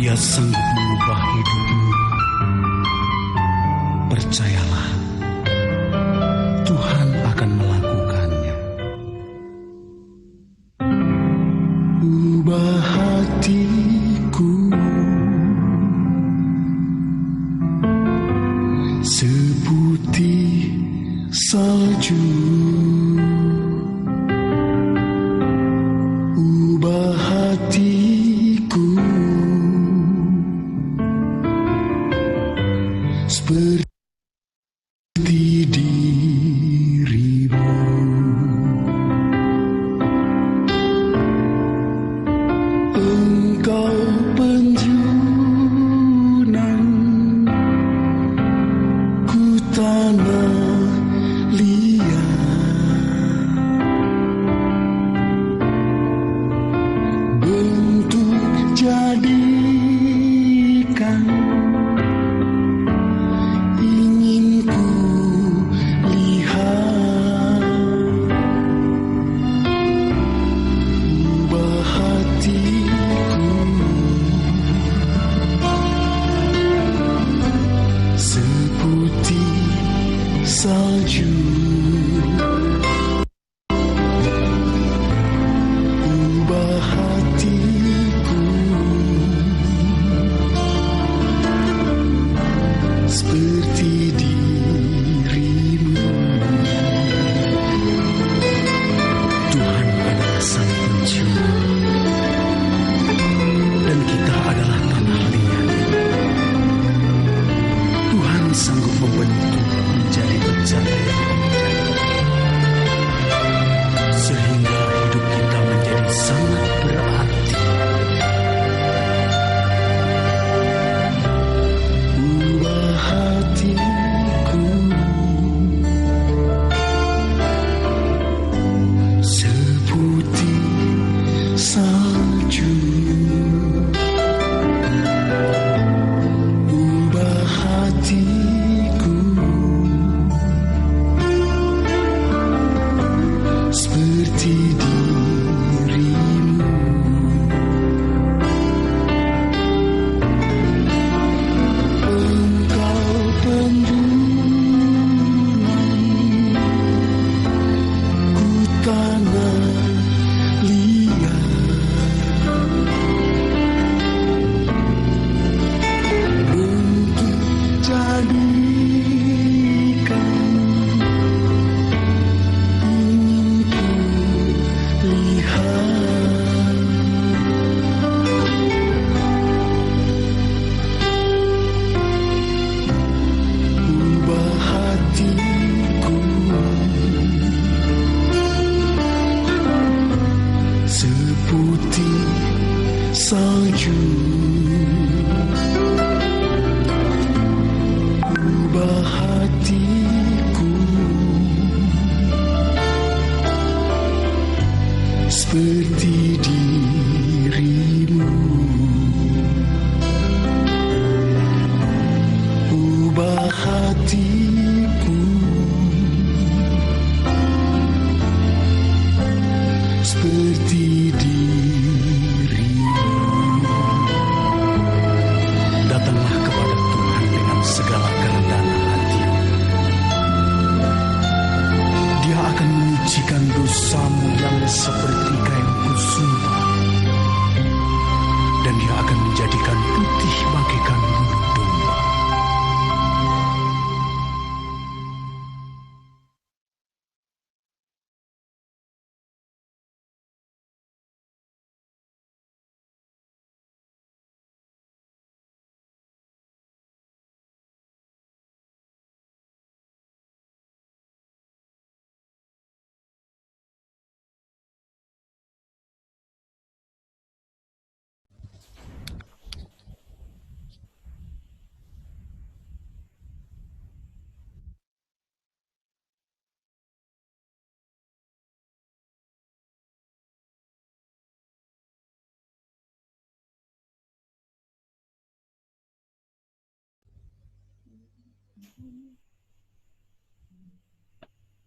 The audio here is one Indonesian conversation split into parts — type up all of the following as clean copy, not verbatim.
Dia sanggup mengubah hidupmu. Percayalah, Tuhan akan melakukannya. Ubah hatiku seputih salju. Ubah hatiku seperti dirimu. Engkau penjunan ku tanah liat, bentuk jadikan ingin ku lihat. Ubah hatiku seputih salju. Ubah hatiku seperti dirimu. Tuhan adalah Sang Pencipta, dan kita adalah tanah liat. Tuhan sanggup membentuk menjadi bejana yang sehingga hidup kita menjadi sangat berarti. Ubah hatiku seputih salju. Ubah hatiku seperti dirimu. Engkau penjunan ku tanah liat, bentuk jadikan ingin ku lihat. Ubah hatiku seputih salju. Ubah hatiku seperti dirimu. Ubah hatiku seperti dirimu. Datanglah kepada Tuhan dengan segala kerendahan hati. Dia akan menyucikan dosamu yang seperti kain kusuma, dan Dia akan menjadikan putih bagaikan bulu domba.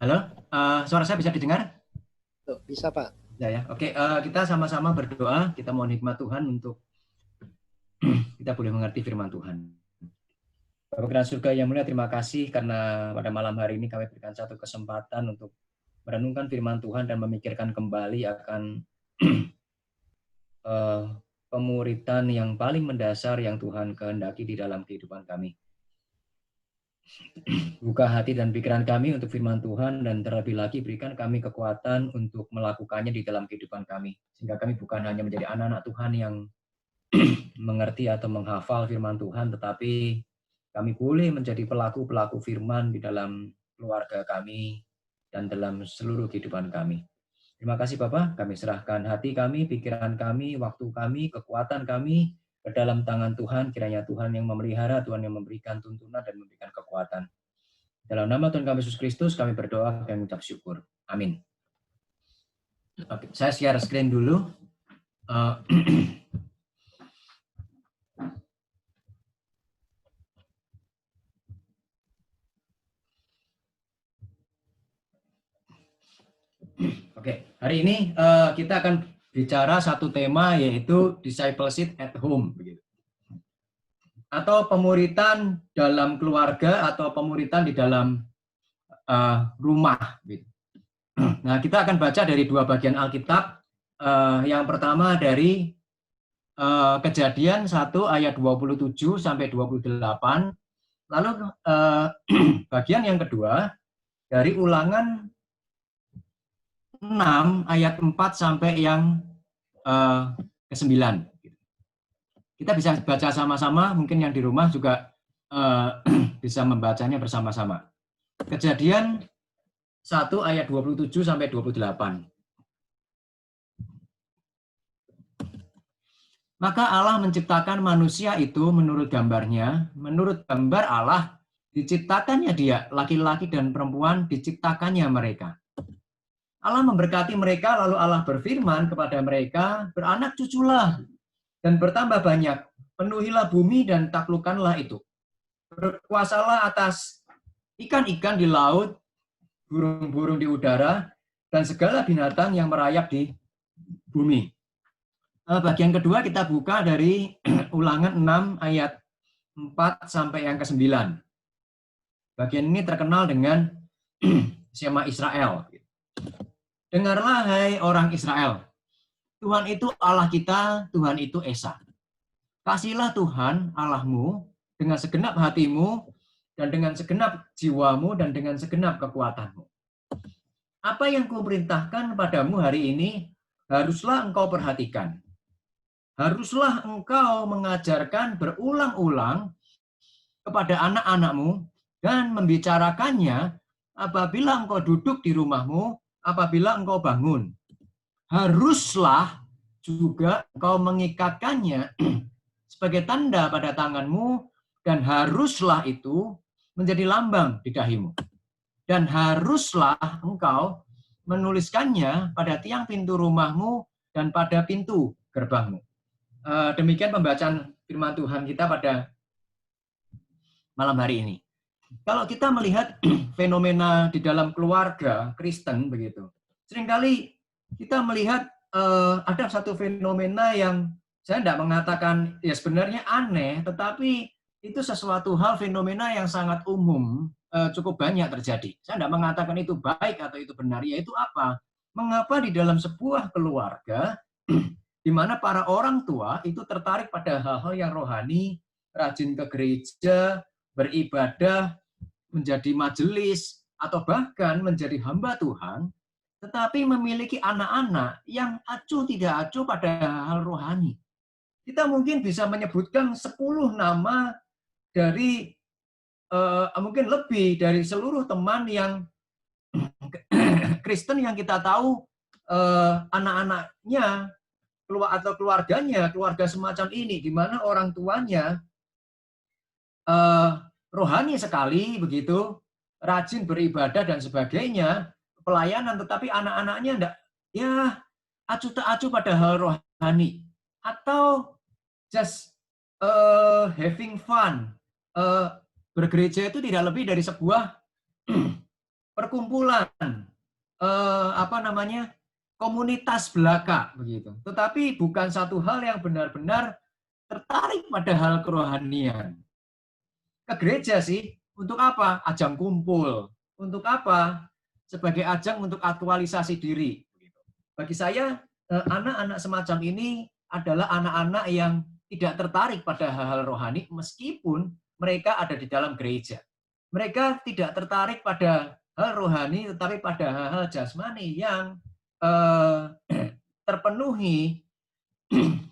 Halo, suara saya bisa didengar? Bisa, Pak. Ya, ya. Oke, kita sama-sama berdoa. Kita mohon hikmat Tuhan untuk kita boleh mengerti firman Tuhan. Bapak Keraton surga yang mulia, terima kasih karena pada malam hari ini kami berikan satu kesempatan untuk merenungkan firman Tuhan dan memikirkan kembali akan pemuritan yang paling mendasar yang Tuhan kehendaki di dalam kehidupan kami. Buka hati dan pikiran kami untuk firman Tuhan, dan terlebih lagi berikan kami kekuatan untuk melakukannya di dalam kehidupan kami. Sehingga kami bukan hanya menjadi anak-anak Tuhan yang mengerti atau menghafal firman Tuhan, tetapi kami boleh menjadi pelaku-pelaku firman di dalam keluarga kami dan dalam seluruh kehidupan kami. Terima kasih Bapak, kami serahkan hati kami, pikiran kami, waktu kami, kekuatan kami ke dalam tangan Tuhan. Kiranya Tuhan yang memelihara, Tuhan yang memberikan tuntunan dan memberikan kekuatan. Dalam nama Tuhan kami Yesus Kristus, kami berdoa dan mengucap syukur. Amin. Oke, saya share screen dulu. Oke, hari ini kita akan bicara satu tema, yaitu discipleship at home, begitu. Atau pemuritan dalam keluarga atau pemuritan di dalam rumah. Gitu. Nah, kita akan baca dari dua bagian Alkitab. Yang pertama dari Kejadian 1 ayat 27 sampai 28. Lalu bagian yang kedua dari Ulangan 6 ayat 4 sampai yang ke-9. Kita bisa baca sama-sama, mungkin yang di rumah juga bisa membacanya bersama-sama. Kejadian 1 ayat 27 sampai 28. Maka Allah menciptakan manusia itu menurut gambarnya, menurut gambar Allah diciptakannya dia, laki-laki dan perempuan diciptakannya mereka. Allah memberkati mereka, lalu Allah berfirman kepada mereka, beranak cuculah dan bertambah banyak, penuhilah bumi dan taklukkanlah itu. Berkuasalah atas ikan-ikan di laut, burung-burung di udara, dan segala binatang yang merayap di bumi. Bagian kedua kita buka dari Ulangan 6 ayat 4 sampai yang ke-9. Bagian ini terkenal dengan Shema Israel. Dengarlah hai orang Israel, Tuhan itu Allah kita, Tuhan itu Esa. Kasihlah Tuhan Allahmu dengan segenap hatimu, dan dengan segenap jiwamu, dan dengan segenap kekuatanmu. Apa yang kuperintahkan padamu hari ini, haruslah engkau perhatikan. Haruslah engkau mengajarkan berulang-ulang kepada anak-anakmu, dan membicarakannya apabila engkau duduk di rumahmu, apabila engkau bangun. Haruslah juga engkau mengikatkannya sebagai tanda pada tanganmu, dan haruslah itu menjadi lambang di dahimu. Dan haruslah engkau menuliskannya pada tiang pintu rumahmu dan pada pintu gerbangmu. Demikian pembacaan firman Tuhan kita pada malam hari ini. Kalau kita melihat fenomena di dalam keluarga Kristen begitu, seringkali kita melihat ada satu fenomena yang saya tidak mengatakan ya sebenarnya aneh, tetapi itu sesuatu hal fenomena yang sangat umum, cukup banyak terjadi. Saya tidak mengatakan itu baik atau itu benar, yaitu apa? Mengapa di dalam sebuah keluarga di mana para orang tua itu tertarik pada hal-hal yang rohani, rajin ke gereja, beribadah, menjadi majelis, atau bahkan menjadi hamba Tuhan, tetapi memiliki anak-anak yang acuh tidak acuh pada hal rohani. Kita mungkin bisa menyebutkan 10 nama dari mungkin lebih dari seluruh teman yang Kristen yang kita tahu anak-anaknya atau keluarganya, keluarga semacam ini, di mana orang tuanya rohani sekali, begitu, rajin beribadah dan sebagainya, pelayanan, tetapi anak-anaknya enggak, ya acuh tak acuh pada hal rohani, atau just having fun. Bergereja itu tidak lebih dari sebuah perkumpulan, komunitas belaka begitu. Tetapi bukan satu hal yang benar-benar tertarik pada hal kerohanian. Ke gereja sih, untuk apa? Ajang kumpul. Untuk apa? Sebagai ajang untuk aktualisasi diri. Bagi saya, anak-anak semacam ini adalah anak-anak yang tidak tertarik pada hal-hal rohani meskipun mereka ada di dalam gereja. Mereka tidak tertarik pada hal rohani tetapi pada hal-hal jasmani yang terpenuhi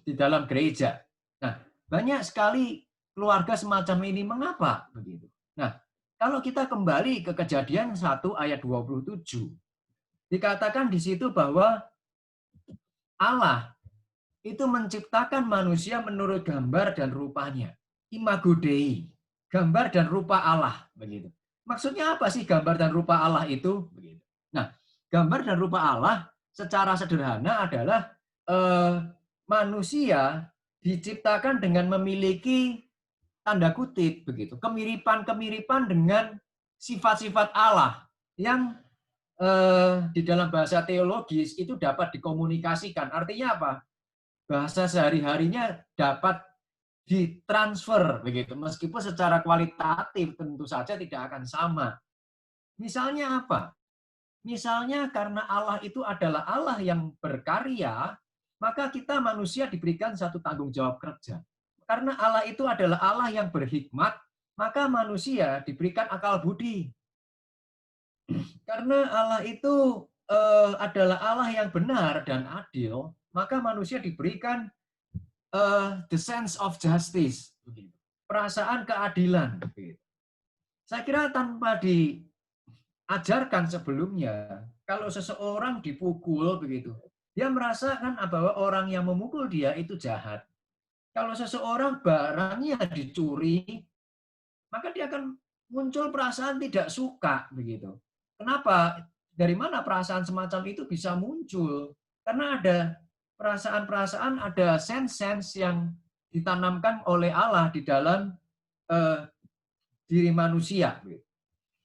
di dalam gereja. Nah, banyak sekali keluarga semacam ini. Mengapa begitu? Nah, kalau kita kembali ke Kejadian 1 ayat 27, dikatakan di situ bahwa Allah itu menciptakan manusia menurut gambar dan rupanya. Imago Dei, gambar dan rupa Allah, begitu. Maksudnya apa sih gambar dan rupa Allah itu? Begitu. Nah, gambar dan rupa Allah secara sederhana adalah manusia diciptakan dengan memiliki tanda kutip begitu, kemiripan-kemiripan dengan sifat-sifat Allah yang di dalam bahasa teologis itu dapat dikomunikasikan. Artinya apa? Bahasa sehari-harinya dapat ditransfer begitu, meskipun secara kualitatif tentu saja tidak akan sama. Misalnya apa? Misalnya karena Allah itu adalah Allah yang berkarya, maka kita manusia diberikan satu tanggung jawab kerja. Karena Allah itu adalah Allah yang berhikmat, maka manusia diberikan akal budi. Karena Allah itu adalah Allah yang benar dan adil, maka manusia diberikan the sense of justice, perasaan keadilan. Saya kira tanpa diajarkan sebelumnya, kalau seseorang dipukul begitu, dia merasakan bahwa orang yang memukul dia itu jahat. Kalau seseorang barangnya dicuri, maka dia akan muncul perasaan tidak suka begitu. Kenapa? Dari mana perasaan semacam itu bisa muncul? Karena ada perasaan-perasaan, ada sense-sense yang ditanamkan oleh Allah di dalam diri manusia.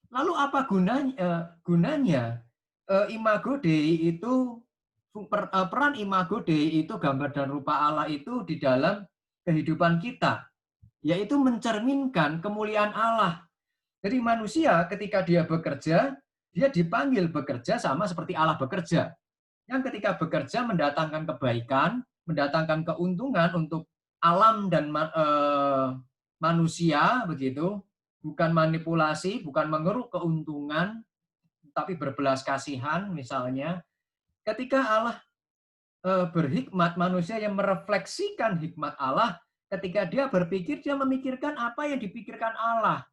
Lalu apa gunanya Imago Dei itu, peran Imago Dei itu, gambar dan rupa Allah itu di dalam kehidupan kita, yaitu mencerminkan kemuliaan Allah. Jadi manusia ketika dia bekerja, dia dipanggil bekerja sama seperti Allah bekerja. Yang ketika bekerja mendatangkan kebaikan, mendatangkan keuntungan untuk alam dan manusia begitu, bukan manipulasi, bukan mengeruk keuntungan, tapi berbelas kasihan misalnya. Ketika Allah berhikmat, manusia yang merefleksikan hikmat Allah, ketika dia berpikir, dia memikirkan apa yang dipikirkan Allah.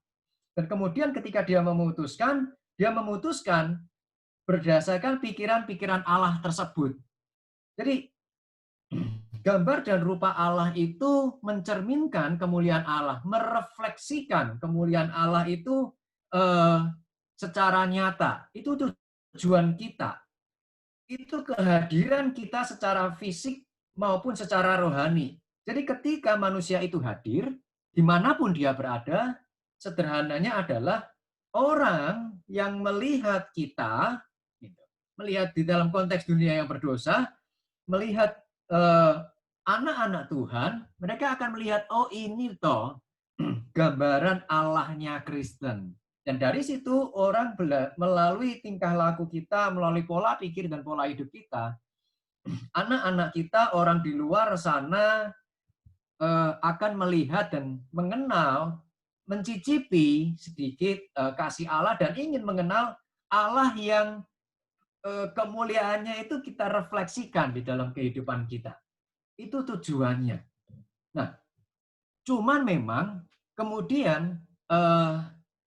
Dan kemudian ketika dia memutuskan berdasarkan pikiran-pikiran Allah tersebut. Jadi gambar dan rupa Allah itu mencerminkan kemuliaan Allah, merefleksikan kemuliaan Allah itu secara nyata. Itu tujuan kita. Itu kehadiran kita secara fisik maupun secara rohani. Jadi ketika manusia itu hadir, dimanapun dia berada, sederhananya adalah orang yang melihat kita, melihat di dalam konteks dunia yang berdosa, melihat anak-anak Tuhan, mereka akan melihat, oh ini toh gambaran Allahnya Kristen. Dan dari situ orang melalui tingkah laku kita, melalui pola pikir dan pola hidup kita, anak-anak kita, orang di luar sana akan melihat dan mengenal, mencicipi sedikit kasih Allah dan ingin mengenal Allah yang kemuliaannya itu kita refleksikan di dalam kehidupan kita. Itu tujuannya. Nah, cuman memang kemudian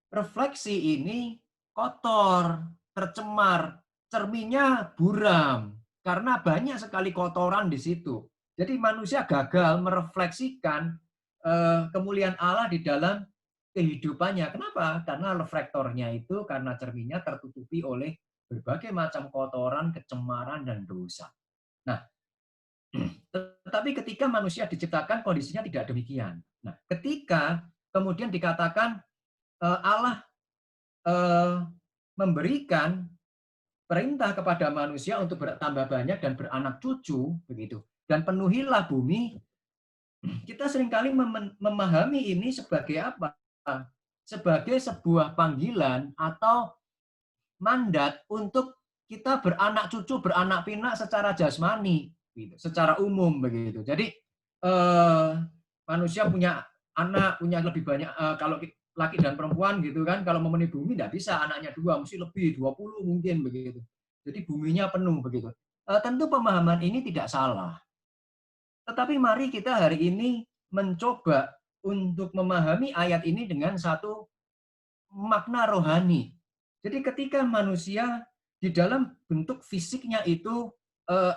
refleksi ini kotor, tercemar, cerminnya buram karena banyak sekali kotoran di situ. Jadi manusia gagal merefleksikan kemuliaan Allah di dalam kehidupannya. Kenapa? Karena reflektornya itu, karena cerminnya tertutupi oleh berbagai macam kotoran, kecemaran, dan dosa. Nah, tetapi ketika manusia diciptakan, kondisinya tidak demikian. Nah, ketika kemudian dikatakan Allah memberikan perintah kepada manusia untuk bertambah banyak dan beranak cucu, begitu, dan penuhilah bumi, kita seringkali memahami ini sebagai apa? Sebagai sebuah panggilan atau mandat untuk kita beranak cucu, beranak pinak secara jasmani, gitu, secara umum begitu. Jadi manusia punya anak, punya lebih banyak kalau laki dan perempuan gitu kan, kalau memenuhi bumi tidak bisa anaknya dua, mesti lebih 20 mungkin begitu. Jadi buminya penuh begitu. Tentu pemahaman ini tidak salah. Tetapi mari kita hari ini mencoba untuk memahami ayat ini dengan satu makna rohani. Jadi ketika manusia di dalam bentuk fisiknya itu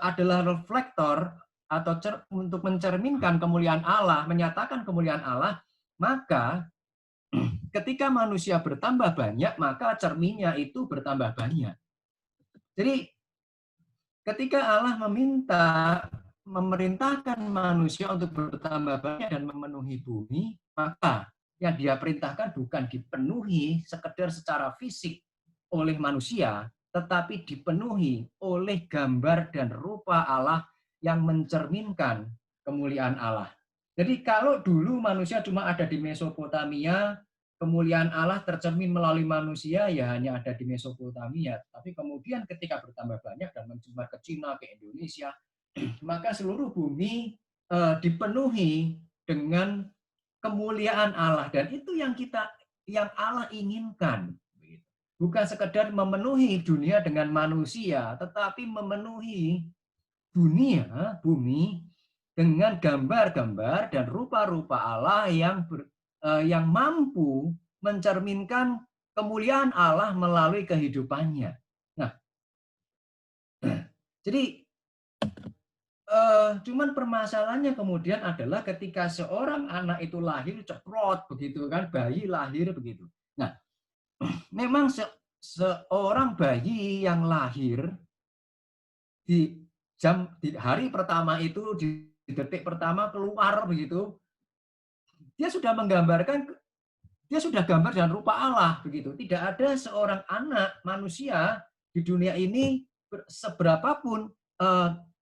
adalah reflektor atau untuk mencerminkan kemuliaan Allah, menyatakan kemuliaan Allah, maka ketika manusia bertambah banyak, maka cerminnya itu bertambah banyak. Jadi ketika Allah memerintahkan manusia untuk bertambah banyak dan memenuhi bumi, maka yang dia perintahkan bukan dipenuhi sekedar secara fisik oleh manusia, tetapi dipenuhi oleh gambar dan rupa Allah yang mencerminkan kemuliaan Allah. Jadi kalau dulu manusia cuma ada di Mesopotamia, kemuliaan Allah tercermin melalui manusia ya hanya ada di Mesopotamia. Tapi kemudian ketika bertambah banyak dan menyebar ke Cina, ke Indonesia, maka seluruh bumi dipenuhi dengan kemuliaan Allah, dan itu yang Allah inginkan. Bukan sekedar memenuhi dunia dengan manusia, tetapi memenuhi dunia, bumi dengan gambar-gambar dan rupa-rupa Allah yang mampu mencerminkan kemuliaan Allah melalui kehidupannya. Nah, jadi cuman permasalahannya kemudian adalah ketika seorang anak itu lahir ceprot begitu kan, bayi lahir begitu. Nah, memang seorang bayi yang lahir di hari pertama itu, di detik pertama keluar begitu, dia sudah menggambarkan, dia sudah gambar dan rupa Allah begitu. Tidak ada seorang anak manusia di dunia ini seberapapun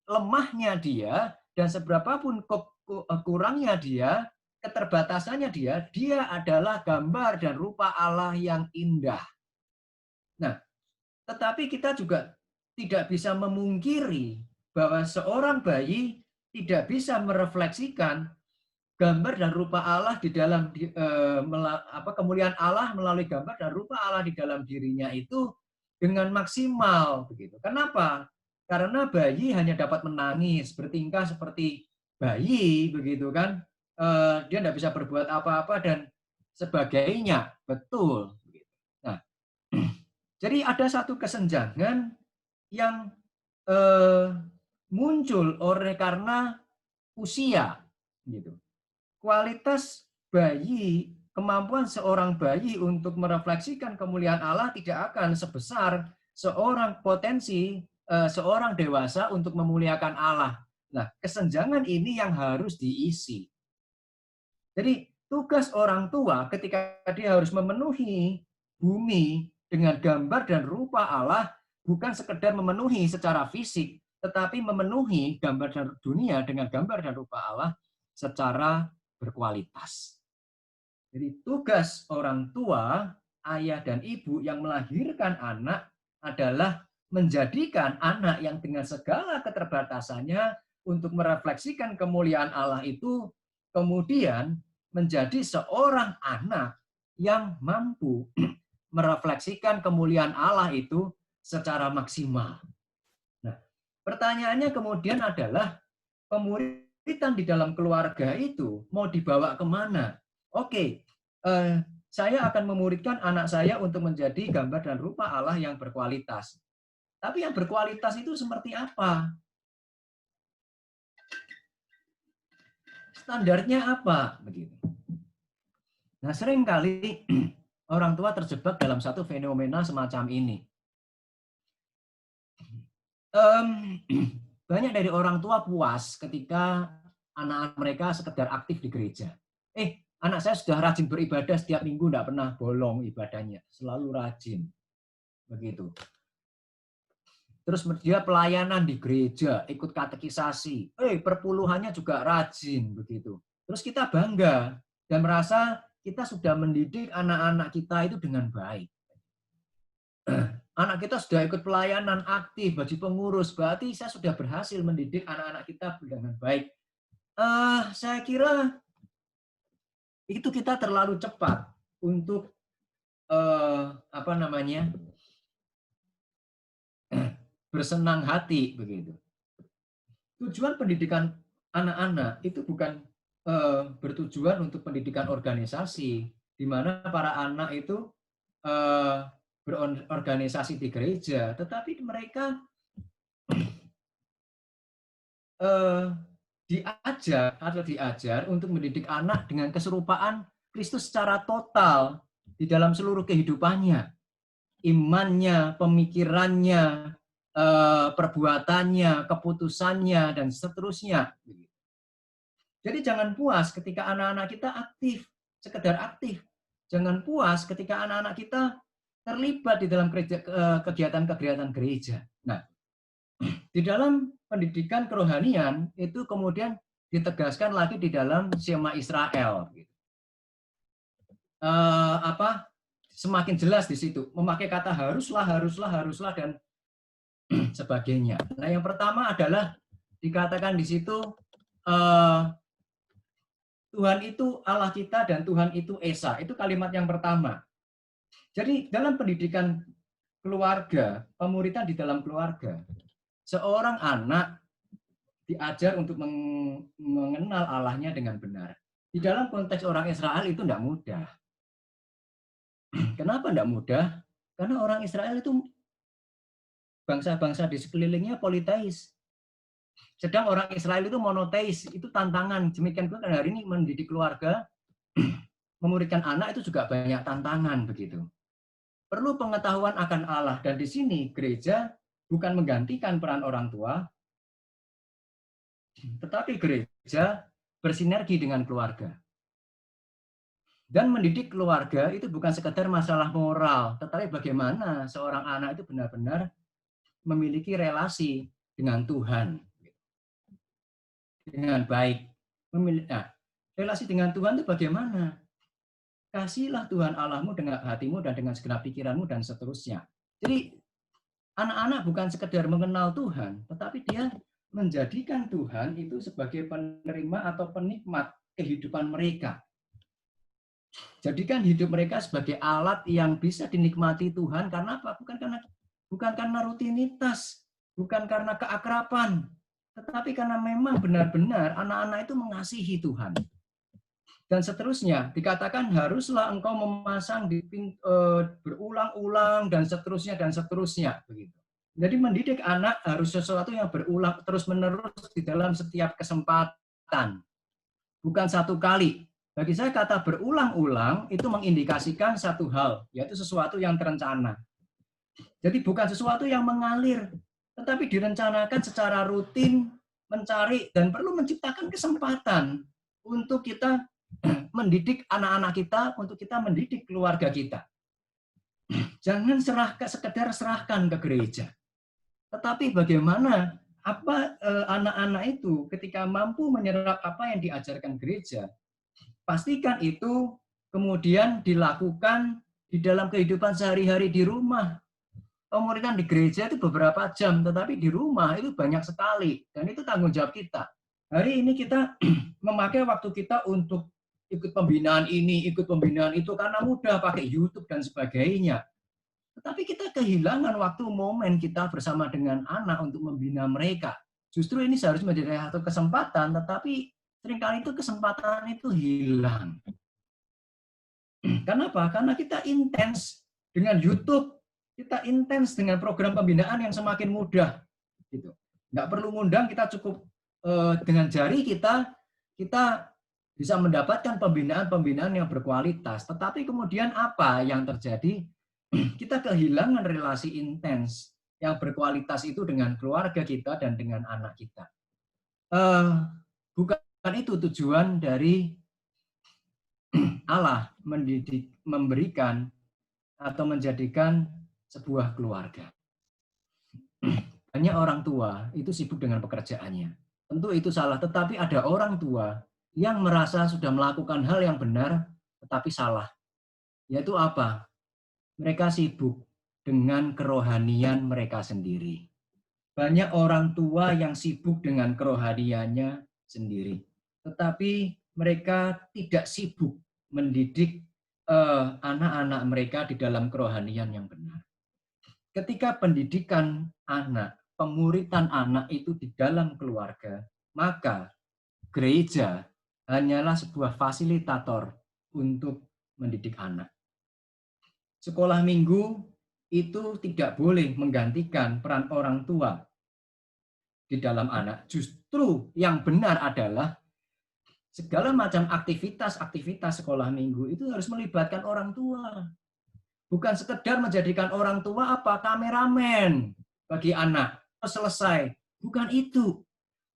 lemahnya dia dan seberapapun kurangnya dia, keterbatasannya dia adalah gambar dan rupa Allah yang indah. Nah, tetapi kita juga tidak bisa memungkiri bahwa seorang bayi tidak bisa merefleksikan gambar dan rupa Allah di dalam kemuliaan Allah melalui gambar dan rupa Allah di dalam dirinya itu dengan maksimal begitu. Kenapa? Karena bayi hanya dapat menangis, bertingkah seperti bayi begitu kan. Dia tidak bisa berbuat apa-apa dan sebagainya. Betul. Nah, jadi ada satu kesenjangan yang muncul karena usia gitu. Kualitas bayi, kemampuan seorang bayi untuk merefleksikan kemuliaan Allah tidak akan sebesar seorang dewasa untuk memuliakan Allah. Nah, kesenjangan ini yang harus diisi. Jadi tugas orang tua ketika dia harus memenuhi bumi dengan gambar dan rupa Allah, bukan sekedar memenuhi secara fisik, tetapi memenuhi gambar dan dunia dengan gambar dan rupa Allah secara berkualitas. Jadi tugas orang tua, ayah dan ibu yang melahirkan anak adalah menjadikan anak yang dengan segala keterbatasannya untuk merefleksikan kemuliaan Allah itu kemudian menjadi seorang anak yang mampu merefleksikan kemuliaan Allah itu secara maksimal. Nah, pertanyaannya kemudian adalah pemuritan di dalam keluarga itu mau dibawa kemana? Oke, saya akan memuridkan anak saya untuk menjadi gambar dan rupa Allah yang berkualitas. Tapi yang berkualitas itu seperti apa? Standarnya apa? Begitu. Nah, seringkali orang tua terjebak dalam satu fenomena semacam ini. Banyak dari orang tua puas ketika anak-anak mereka sekedar aktif di gereja. Anak saya sudah rajin beribadah setiap minggu, tidak pernah bolong ibadahnya, selalu rajin. Begitu. Terus dia pelayanan di gereja, ikut katekisasi. Perpuluhannya juga rajin begitu. Terus kita bangga dan merasa kita sudah mendidik anak-anak kita itu dengan baik. Anak kita sudah ikut pelayanan aktif bagi pengurus, berarti saya sudah berhasil mendidik anak-anak kita dengan baik. Saya kira itu kita terlalu cepat untuk apa namanya bersenang hati begitu. Tujuan pendidikan anak-anak itu bukan bertujuan untuk pendidikan organisasi, di mana para anak itu berorganisasi di gereja, tetapi mereka diajar untuk mendidik anak dengan keserupaan Kristus secara total di dalam seluruh kehidupannya, imannya, pemikirannya, perbuatannya, keputusannya, dan seterusnya. Jadi jangan puas ketika anak-anak kita aktif, sekedar aktif. Jangan puas ketika anak-anak kita terlibat di dalam kegiatan-kegiatan gereja. Nah, di dalam pendidikan kerohanian itu kemudian ditegaskan lagi di dalam Shema Israel. Semakin jelas di situ, memakai kata haruslah, dan sebagainya. Nah, yang pertama adalah dikatakan di situ Tuhan itu Allah kita dan Tuhan itu Esa. Itu kalimat yang pertama. Jadi dalam pendidikan keluarga, pemuridan di dalam keluarga, seorang anak diajar untuk mengenal Allahnya dengan benar. Di dalam konteks orang Israel itu tidak mudah. Kenapa tidak mudah? Karena orang Israel itu bangsa-bangsa di sekelilingnya politeis. Sedang orang Israel itu monoteis, itu tantangan. Demikian pula hari ini mendidik keluarga, memuridkan anak itu juga banyak tantangan begitu. Perlu pengetahuan akan Allah, dan di sini gereja bukan menggantikan peran orang tua, tetapi gereja bersinergi dengan keluarga. Dan mendidik keluarga itu bukan sekedar masalah moral, tetapi bagaimana seorang anak itu benar-benar memiliki relasi dengan Tuhan dengan baik. Relasi dengan Tuhan itu bagaimana? Kasihlah Tuhan Allahmu dengan hatimu dan dengan segenap pikiranmu dan seterusnya. Jadi anak-anak bukan sekedar mengenal Tuhan, tetapi dia menjadikan Tuhan itu sebagai penerima atau penikmat kehidupan mereka. Jadikan hidup mereka sebagai alat yang bisa dinikmati Tuhan karena apa? Bukan karena rutinitas, bukan karena keakraban, tetapi karena memang benar-benar anak-anak itu mengasihi Tuhan. Dan seterusnya, dikatakan haruslah engkau memasang berulang-ulang dan seterusnya. Begitu. Jadi mendidik anak harus sesuatu yang berulang terus-menerus di dalam setiap kesempatan. Bukan satu kali. Bagi saya kata berulang-ulang itu mengindikasikan satu hal, yaitu sesuatu yang terencana. Jadi bukan sesuatu yang mengalir, tetapi direncanakan secara rutin, mencari dan perlu menciptakan kesempatan untuk kita mendidik anak-anak kita, untuk kita mendidik keluarga kita. Jangan sekedar serahkan ke gereja. Tetapi bagaimana anak-anak itu ketika mampu menyerap apa yang diajarkan gereja, pastikan itu kemudian dilakukan di dalam kehidupan sehari-hari di rumah. Pemuridan di gereja itu beberapa jam, tetapi di rumah itu banyak sekali. Dan itu tanggung jawab kita. Hari ini kita memakai waktu kita untuk ikut pembinaan ini, ikut pembinaan itu, karena mudah pakai YouTube dan sebagainya. Tetapi kita kehilangan waktu momen kita bersama dengan anak untuk membina mereka. Justru ini seharusnya menjadi satu kesempatan, tetapi seringkali itu kesempatan itu hilang. Kenapa? Karena kita intens dengan YouTube, kita intens dengan program pembinaan yang semakin mudah. Gitu. Nggak perlu ngundang, kita cukup dengan jari kita bisa mendapatkan pembinaan-pembinaan yang berkualitas. Tetapi kemudian apa yang terjadi? Kita kehilangan relasi intens yang berkualitas itu dengan keluarga kita dan dengan anak kita. Bukan itu tujuan dari Allah memberikan atau menjadikan sebuah keluarga. Banyak orang tua itu sibuk dengan pekerjaannya. Tentu itu salah, tetapi ada orang tua yang merasa sudah melakukan hal yang benar tetapi salah. Yaitu apa? Mereka sibuk dengan kerohanian mereka sendiri. Banyak orang tua yang sibuk dengan kerohaniannya sendiri. Tetapi mereka tidak sibuk mendidik anak-anak mereka di dalam kerohanian yang benar. Ketika pendidikan anak, pemuritan anak itu di dalam keluarga, maka gereja hanyalah sebuah fasilitator untuk mendidik anak. Sekolah minggu itu tidak boleh menggantikan peran orang tua di dalam anak. Justru yang benar adalah segala macam aktivitas-aktivitas sekolah minggu itu harus melibatkan orang tua. Bukan sekedar menjadikan orang tua apa kameramen bagi anak. Selesai. Bukan itu.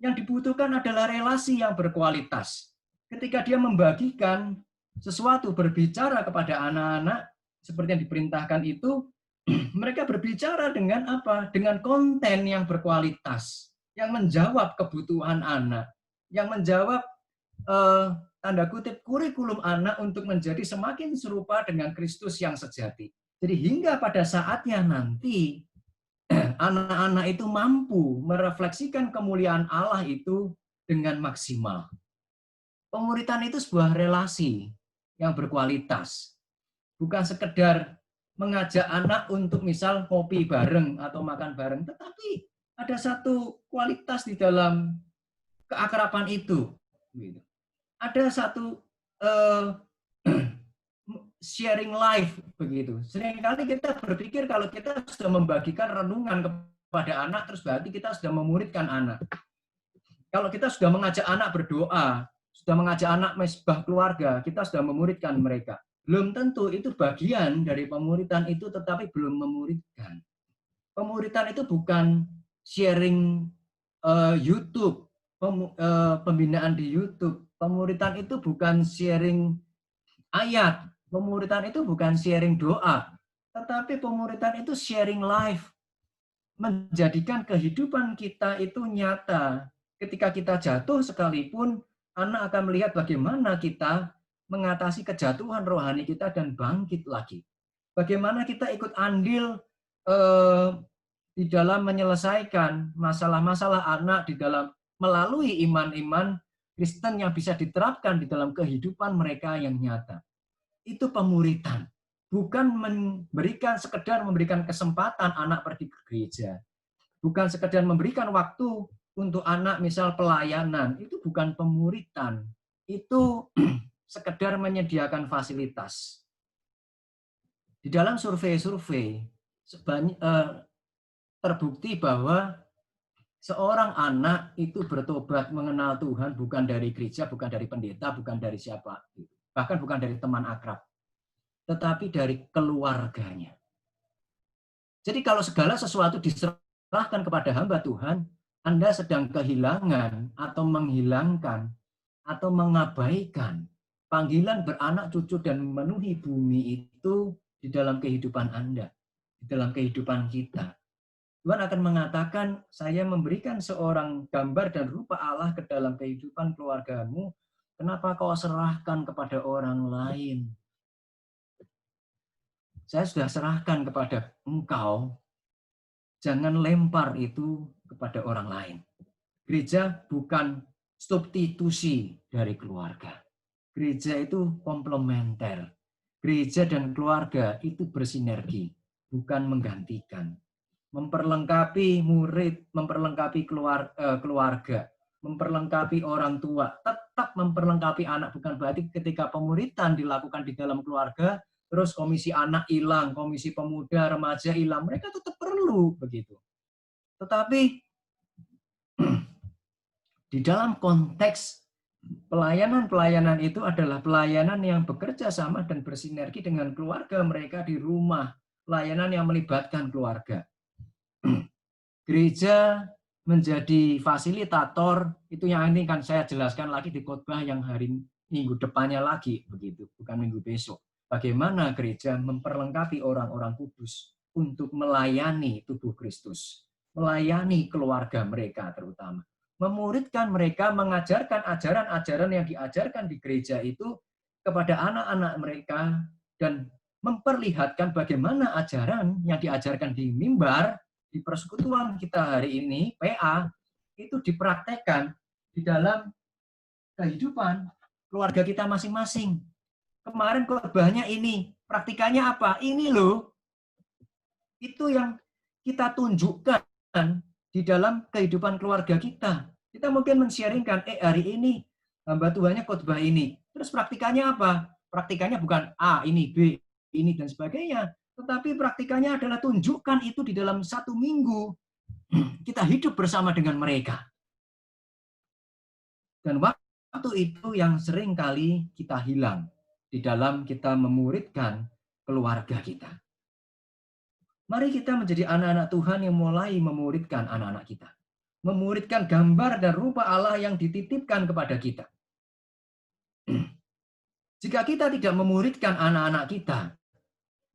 Yang dibutuhkan adalah relasi yang berkualitas. Ketika dia membagikan sesuatu, berbicara kepada anak-anak, seperti yang diperintahkan itu, mereka berbicara dengan apa? Dengan konten yang berkualitas, yang menjawab kebutuhan anak, yang menjawab tanda kutip kurikulum anak untuk menjadi semakin serupa dengan Kristus yang sejati. Jadi hingga pada saatnya nanti anak-anak itu mampu merefleksikan kemuliaan Allah itu dengan maksimal. Pemuritan itu sebuah relasi yang berkualitas. Bukan sekedar mengajak anak untuk misal kopi bareng atau makan bareng, tetapi ada satu kualitas di dalam keakraban itu. Ada satu sharing life begitu. Seringkali kita berpikir kalau kita sudah membagikan renungan kepada anak, terus berarti kita sudah memuridkan anak. Kalau kita sudah mengajak anak berdoa, sudah mengajak anak mesbah keluarga, kita sudah memuridkan mereka. Belum tentu itu bagian dari pemuritan itu, tetapi belum memuridkan. Pemuritan itu bukan sharing YouTube, pembinaan di YouTube. Pemuritan itu bukan sharing ayat. Pemuritan itu bukan sharing doa. Tetapi pemuritan itu sharing life. Menjadikan kehidupan kita itu nyata. Ketika kita jatuh sekalipun, anak akan melihat bagaimana kita mengatasi kejatuhan rohani kita dan bangkit lagi. Bagaimana kita ikut andil di dalam menyelesaikan masalah-masalah anak di dalam melalui iman-iman Kristen yang bisa diterapkan di dalam kehidupan mereka yang nyata. Itu pemuritan. Bukan sekedar memberikan kesempatan anak pergi ke gereja. Bukan sekedar memberikan waktu untuk anak misal pelayanan. Itu bukan pemuritan. Itu sekedar menyediakan fasilitas. Di dalam survei-survei terbukti bahwa seorang anak itu bertobat mengenal Tuhan bukan dari gereja, bukan dari pendeta, bukan dari siapa, bahkan bukan dari teman akrab, tetapi dari keluarganya. Jadi kalau segala sesuatu diserahkan kepada hamba Tuhan, Anda sedang kehilangan atau menghilangkan atau mengabaikan panggilan beranak cucu dan memenuhi bumi itu di dalam kehidupan Anda, di dalam kehidupan kita. Tuhan akan mengatakan, saya memberikan seorang gambar dan rupa Allah ke dalam kehidupan keluargamu, kenapa kau serahkan kepada orang lain? Saya sudah serahkan kepada engkau, jangan lempar itu kepada orang lain. Gereja bukan substitusi dari keluarga. Gereja itu komplementer. Gereja dan keluarga itu bersinergi, bukan menggantikan. Memperlengkapi murid, memperlengkapi keluarga, memperlengkapi orang tua, tetap memperlengkapi anak. Bukan berarti ketika pemuritan dilakukan di dalam keluarga, terus komisi anak hilang, komisi pemuda, remaja hilang. Mereka tetap perlu begitu. Tetapi di dalam konteks pelayanan-pelayanan itu adalah pelayanan yang bekerja sama dan bersinergi dengan keluarga mereka di rumah. Pelayanan yang melibatkan keluarga. Gereja menjadi fasilitator, itu yang ini kan saya jelaskan lagi di khotbah yang hari minggu depannya lagi, begitu, bukan minggu besok. Bagaimana gereja memperlengkapi orang-orang kudus untuk melayani tubuh Kristus, melayani keluarga mereka terutama, memuridkan mereka, mengajarkan ajaran-ajaran yang diajarkan di gereja itu kepada anak-anak mereka, dan memperlihatkan bagaimana ajaran yang diajarkan di mimbar, di persekutuan kita hari ini, PA, itu dipraktekkan di dalam kehidupan keluarga kita masing-masing. Kemarin khotbahnya ini, praktikannya apa? Ini loh. Itu yang kita tunjukkan di dalam kehidupan keluarga kita. Kita mungkin men-sharingkan, hari ini hamba Tuhannya khotbah ini. Terus praktikannya apa? Praktikannya bukan A, ini B, ini dan sebagainya. Tetapi praktikannya adalah tunjukkan itu di dalam 1 minggu. Kita hidup bersama dengan mereka. Dan waktu itu yang sering kali kita hilang di dalam kita memuridkan keluarga kita. Mari kita menjadi anak-anak Tuhan yang mulai memuridkan anak-anak kita. Memuridkan gambar dan rupa Allah yang dititipkan kepada kita. Jika kita tidak memuridkan anak-anak kita,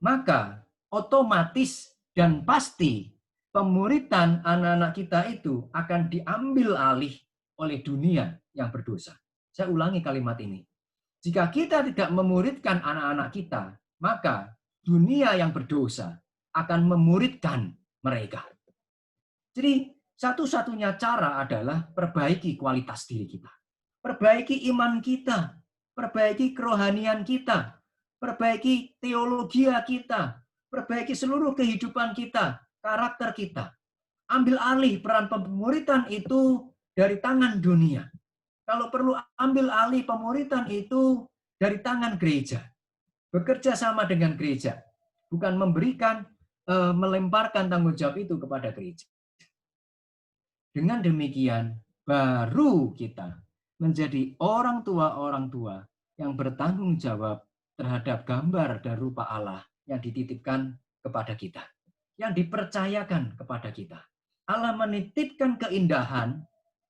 maka otomatis dan pasti pemuridan anak-anak kita itu akan diambil alih oleh dunia yang berdosa. Saya ulangi kalimat ini. Jika kita tidak memuridkan anak-anak kita, maka dunia yang berdosa akan memuridkan mereka. Jadi satu-satunya cara adalah perbaiki kualitas diri kita. Perbaiki iman kita. Perbaiki kerohanian kita. Perbaiki teologi kita. Perbaiki seluruh kehidupan kita. Karakter kita. Ambil alih peran pemuridan itu dari tangan dunia. Kalau perlu ambil alih pemuridan itu dari tangan gereja. Bekerja sama dengan gereja. Bukan memberikan, melemparkan tanggung jawab itu kepada gereja. Dengan demikian, baru kita menjadi orang tua yang bertanggung jawab terhadap gambar dan rupa Allah yang dititipkan kepada kita. Yang dipercayakan kepada kita. Allah menitipkan keindahan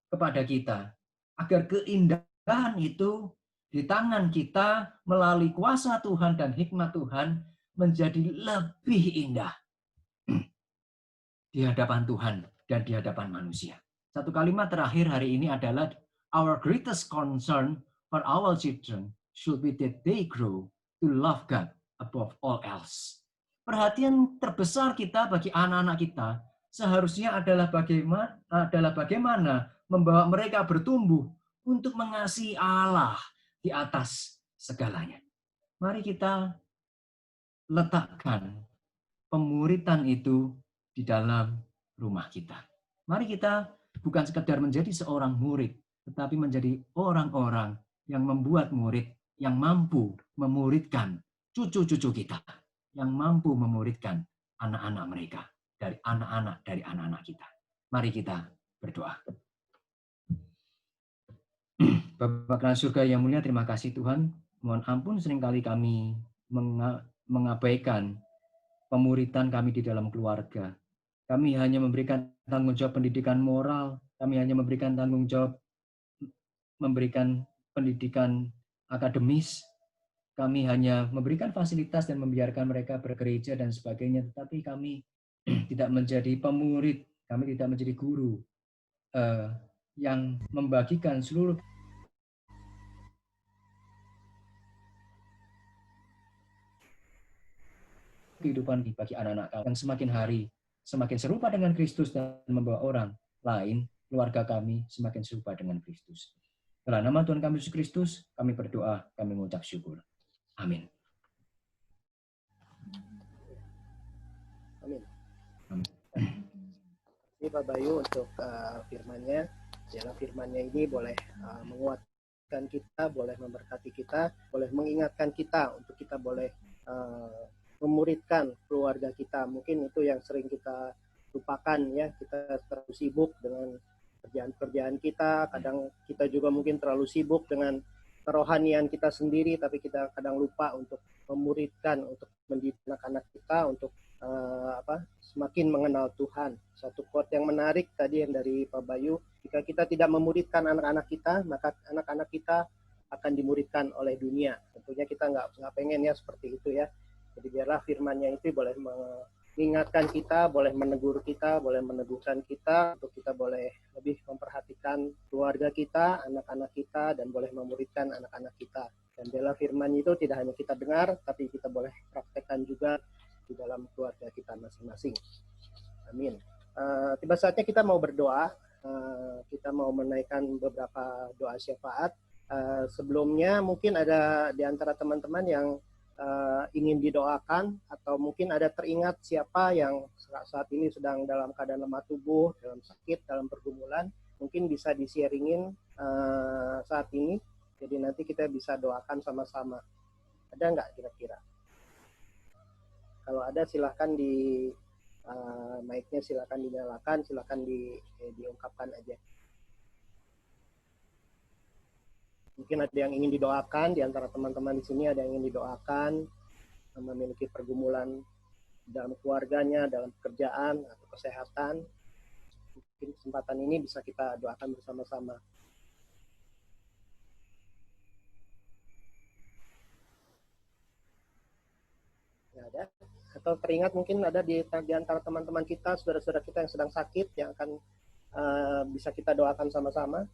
kepada kita, agar keindahan itu di tangan kita melalui kuasa Tuhan dan hikmat Tuhan menjadi lebih indah di hadapan Tuhan dan di hadapan manusia. Satu kalimat terakhir hari ini adalah our greatest concern for our children should be that they grow to love God above all else. Perhatian terbesar kita bagi anak-anak kita seharusnya adalah bagaimana membawa mereka bertumbuh untuk mengasihi Allah di atas segalanya. Mari kita letakkan pemuridan itu di dalam rumah kita. Mari kita bukan sekedar menjadi seorang murid, tetapi menjadi orang-orang yang membuat murid, yang mampu memuridkan cucu-cucu kita, yang mampu memuridkan anak-anak mereka, dari anak-anak kita. Mari kita berdoa. Bapa dalam surga yang mulia, terima kasih Tuhan. Mohon ampun seringkali kami mengabaikan pemuridan kami di dalam keluarga. Kami hanya memberikan tanggung jawab pendidikan moral, kami hanya memberikan tanggung jawab memberikan pendidikan akademis, kami hanya memberikan fasilitas dan membiarkan mereka bergereja dan sebagainya, tetapi kami tidak menjadi pemurid, kami tidak menjadi guru yang membagikan seluruh kehidupan bagi anak-anak kami yang semakin hari semakin serupa dengan Kristus dan membawa orang lain, keluarga kami semakin serupa dengan Kristus. Dalam nama Tuhan kami Yesus Kristus, kami berdoa, kami mengucap syukur. Amin. Amin. Ini Pak Bayu untuk firman-Nya. Dalam firman-Nya ini boleh menguatkan kita, boleh memberkati kita, boleh mengingatkan kita untuk kita boleh memuridkan keluarga kita. Mungkin itu yang sering kita lupakan ya, kita terlalu sibuk dengan pekerjaan-pekerjaan kita, kadang kita juga mungkin terlalu sibuk dengan kerohanian kita sendiri, tapi kita kadang lupa untuk memuridkan, untuk mendidik anak-anak kita untuk semakin mengenal Tuhan. Satu quote yang menarik tadi yang dari Pak Bayu, jika kita tidak memuridkan anak-anak kita, maka anak-anak kita akan dimuridkan oleh dunia. Tentunya kita nggak pengen ya seperti itu ya. Jadi biarlah firman-Nya itu boleh mengingatkan kita, boleh menegur kita, boleh meneguhkan kita, untuk kita boleh lebih memperhatikan keluarga kita, anak-anak kita, dan boleh memuridkan anak-anak kita. Dan biarlah firman itu tidak hanya kita dengar, tapi kita boleh praktekkan juga di dalam keluarga kita masing-masing. Amin. Tiba saatnya kita mau berdoa. Kita mau menaikkan beberapa doa syafaat. Sebelumnya mungkin ada di antara teman-teman yang ingin didoakan, atau mungkin ada teringat siapa yang saat ini sedang dalam keadaan lemah tubuh, dalam sakit, dalam pergumulan, mungkin bisa di-sharingin saat ini. Jadi nanti kita bisa doakan sama-sama. Ada nggak kira-kira? Kalau ada silahkan di mic-nya silahkan dinyalakan, silahkan diungkapkan aja. Mungkin ada yang ingin didoakan, di antara teman-teman di sini ada yang ingin didoakan, memiliki pergumulan dalam keluarganya, dalam pekerjaan, atau kesehatan. Mungkin kesempatan ini bisa kita doakan bersama-sama. Ya, ada? Atau teringat mungkin ada di antara teman-teman kita, saudara-saudara kita yang sedang sakit, yang akan bisa kita doakan sama-sama.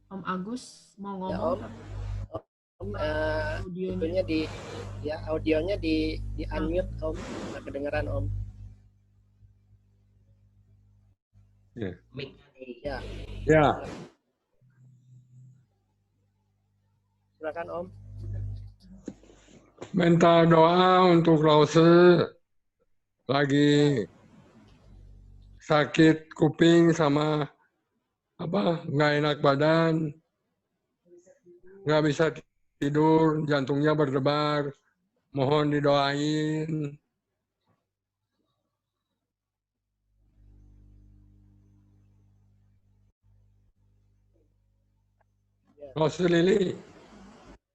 Om Agus mau Ya, ngomong. Om, audionya audionya di unmute, Om. Nggak kedengeran, Om. Ya. Ya. Ya, Silakan, Om. minta doa untuk Lause lagi sakit kuping sama nggak enak badan, nggak bisa tidur, jantungnya berdebar, mohon didoain. Ya. Lause Lili.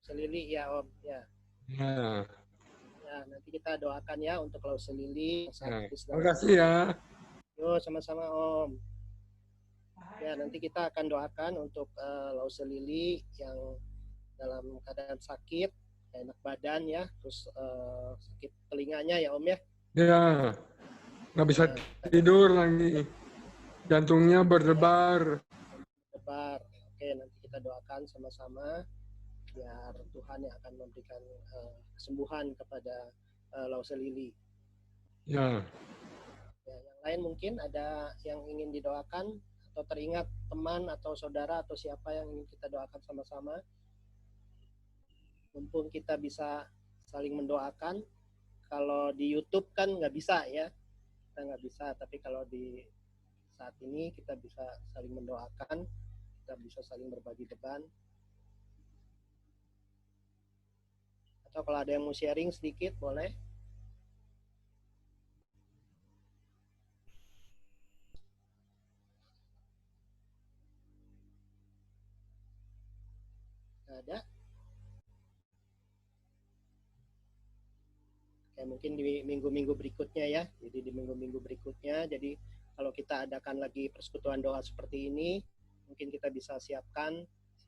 Selili, ya, Om. Ya. Nah, Ya, nanti kita doakan ya untuk Lause Lili. nah, terima kasih ya. Yo, sama-sama, Om. Ya, nanti kita akan doakan untuk Lause Lili yang dalam keadaan sakit, enak badan ya, terus sakit telinganya ya, Om ya. Ya, nggak bisa tidur lagi, jantungnya berdebar. Debar. Oke, nanti kita doakan sama-sama biar Tuhan yang akan memberikan kesembuhan kepada Lause Lili. Ya, Ya, yang lain mungkin ada yang ingin didoakan atau teringat teman atau saudara atau siapa yang ingin kita doakan sama-sama. Mumpung kita bisa saling mendoakan. Kalau di YouTube kan nggak bisa ya, kita nggak bisa. Tapi kalau di saat ini kita bisa saling mendoakan, kita bisa saling berbagi beban. Atau kalau ada yang mau sharing sedikit boleh. Ada? Kayak mungkin di minggu-minggu berikutnya ya. Jadi di minggu-minggu berikutnya, jadi kalau kita adakan lagi persekutuan doa seperti ini, mungkin kita bisa siapkan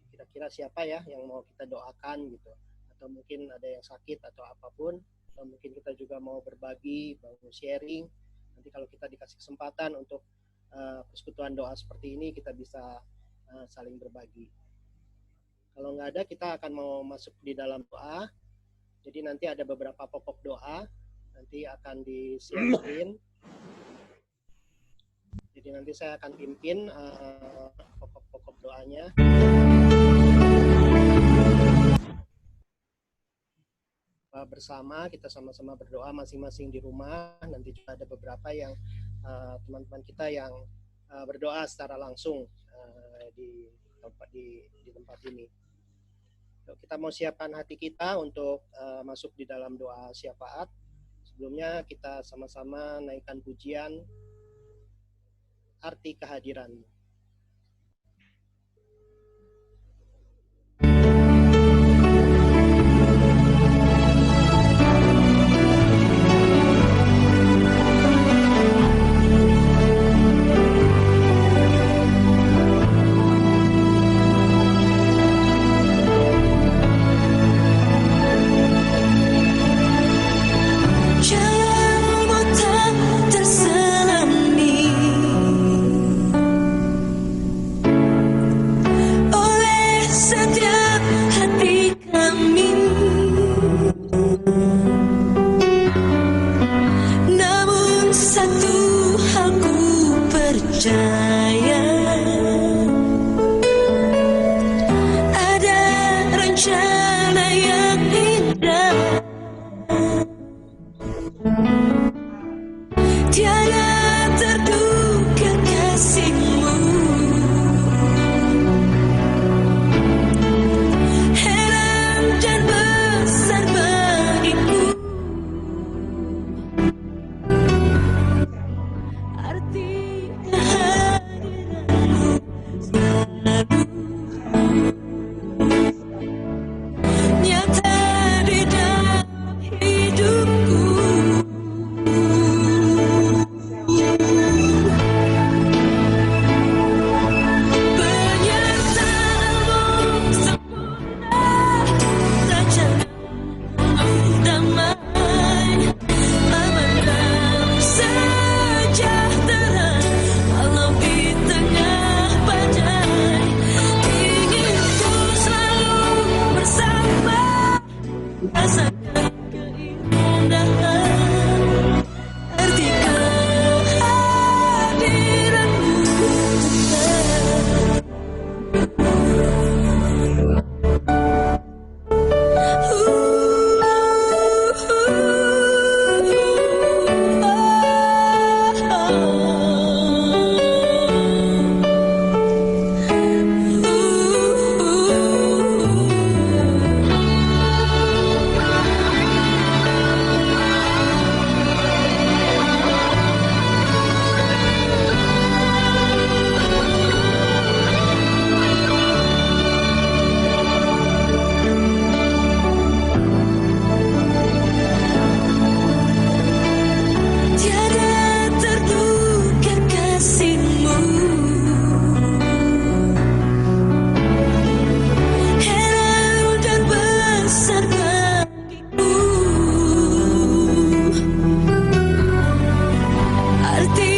kira-kira siapa ya yang mau kita doakan gitu. Atau mungkin ada yang sakit atau apapun. Atau mungkin kita juga mau berbagi, mau sharing. Nanti kalau kita dikasih kesempatan untuk persekutuan doa seperti ini, kita bisa saling berbagi. Kalau nggak ada, kita akan mau masuk di dalam doa. Jadi nanti ada beberapa pokok doa, nanti akan di-sharein. Jadi nanti saya akan pimpin pokok-pokok doanya. Bersama, kita sama-sama berdoa masing-masing di rumah. Nanti juga ada beberapa yang teman-teman kita yang berdoa secara langsung di tempat ini. Kita mau siapkan hati kita untuk masuk di dalam doa syafaat. Sebelumnya kita sama-sama naikkan pujian arti kehadiran. aku percaya ada rencana yang indah, tiada terduga kasihmu, heran dan besar bagiku, arti kehadiranmu selalu nyata di dalam hidupku. Penyertaanmu sempurna, rancanganmu damai, aman dan sejahtera walau di tengah badai. Ingin ku selalu bersama, rasakan keindahan arti kehadiranmu. Tiada terduga kasihmu, heran dan besar bagiku, arti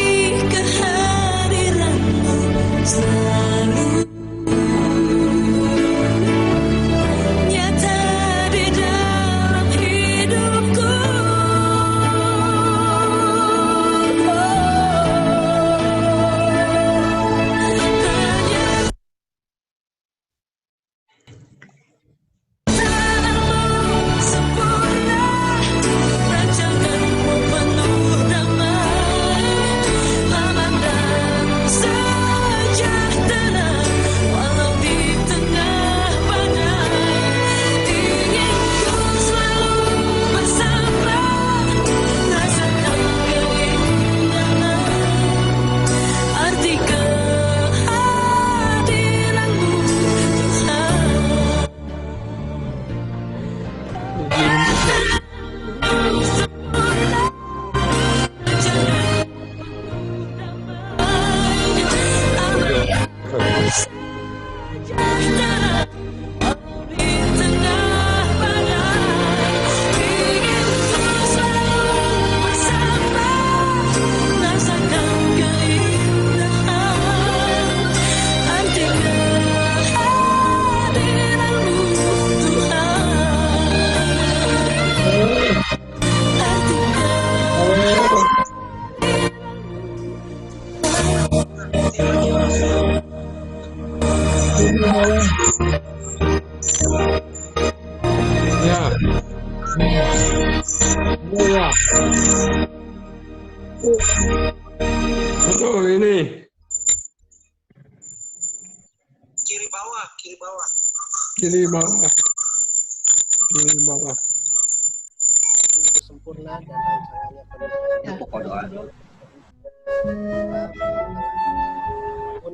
kehadiranmu selalu nyata di dalam hidupku. Penyertaanmu sempurna, rancanganmu penuh damai, aman dan sejahtera walau di tengah badai. Ingin ku selalu bersama, rasakan keindahan arti kehadiranmu Tuhan. Ya. Ya. Betul ini. Kiri bawah, kiri bawah. Kiri bawah. Kiri bawah. Itu sempurna dan rancangannya penuh. Ya, Apapun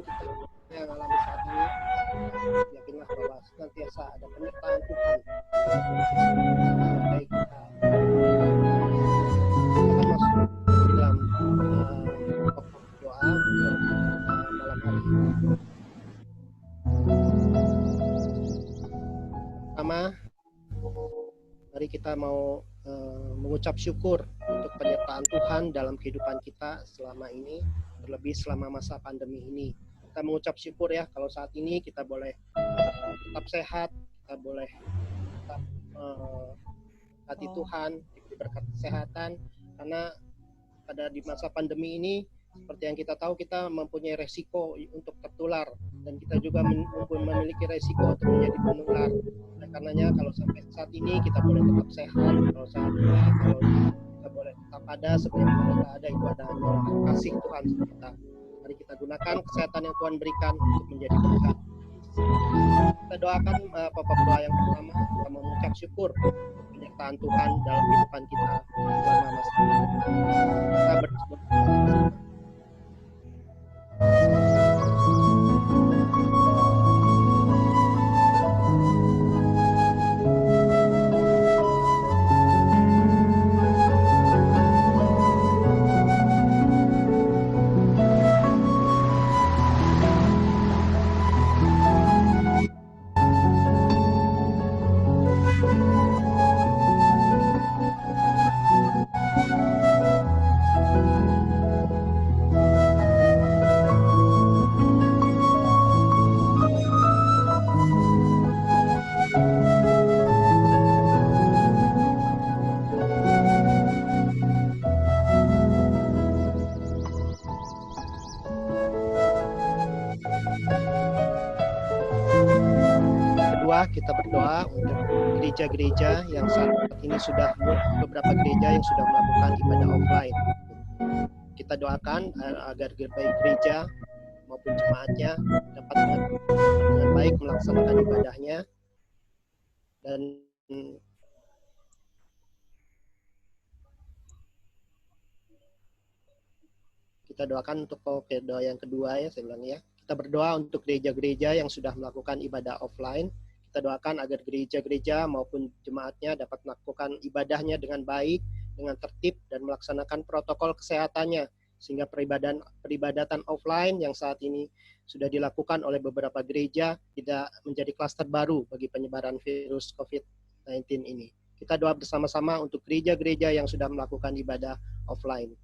kita yang alami saat ini, yakinlah bahwa senantiasa ada penyertaan Tuhan. Baik kita akan masuk di dalam doa malam hari ini. Pertama, mari kita mau mengucap syukur untuk penyertaan Tuhan dalam kehidupan kita selama ini, terlebih selama masa pandemi ini. Kita mengucap syukur ya kalau saat ini kita boleh tetap sehat, kita boleh tetap hati Tuhan, diberi berkat kesehatan, karena pada di masa pandemi ini seperti yang kita tahu, kita mempunyai resiko untuk tertular, dan kita juga memiliki resiko untuk menjadi penular. Oleh karenanya, kalau sampai saat ini kita boleh tetap sehat, kalau saat ini kalau kita boleh tetap ada, sebenarnya kita ada, itu adalah kasih Tuhan kita. Mari kita gunakan kesehatan yang Tuhan berikan untuk menjadi berkat. Kita doakan pokok doa yang pertama, kita mengucap syukur penyertaan Tuhan dalam kehidupan kita selama masa ini. Kita berdoa. Kita berdoa untuk gereja-gereja yang saat ini beberapa gereja yang sudah melakukan ibadah offline. Kita doakan agar baik gereja maupun jemaatnya dapat dengan baik melaksanakan ibadahnya, dan kita doakan untuk doa yang kedua ya, saya bilang ya. Kita berdoa untuk gereja-gereja yang sudah melakukan ibadah offline. Kita doakan agar gereja-gereja maupun jemaatnya dapat melakukan ibadahnya dengan baik, dengan tertib, dan melaksanakan protokol kesehatannya, sehingga peribadatan offline yang saat ini sudah dilakukan oleh beberapa gereja tidak menjadi klaster baru bagi penyebaran virus COVID-19 ini. Kita doa bersama-sama untuk gereja-gereja yang sudah melakukan ibadah offline.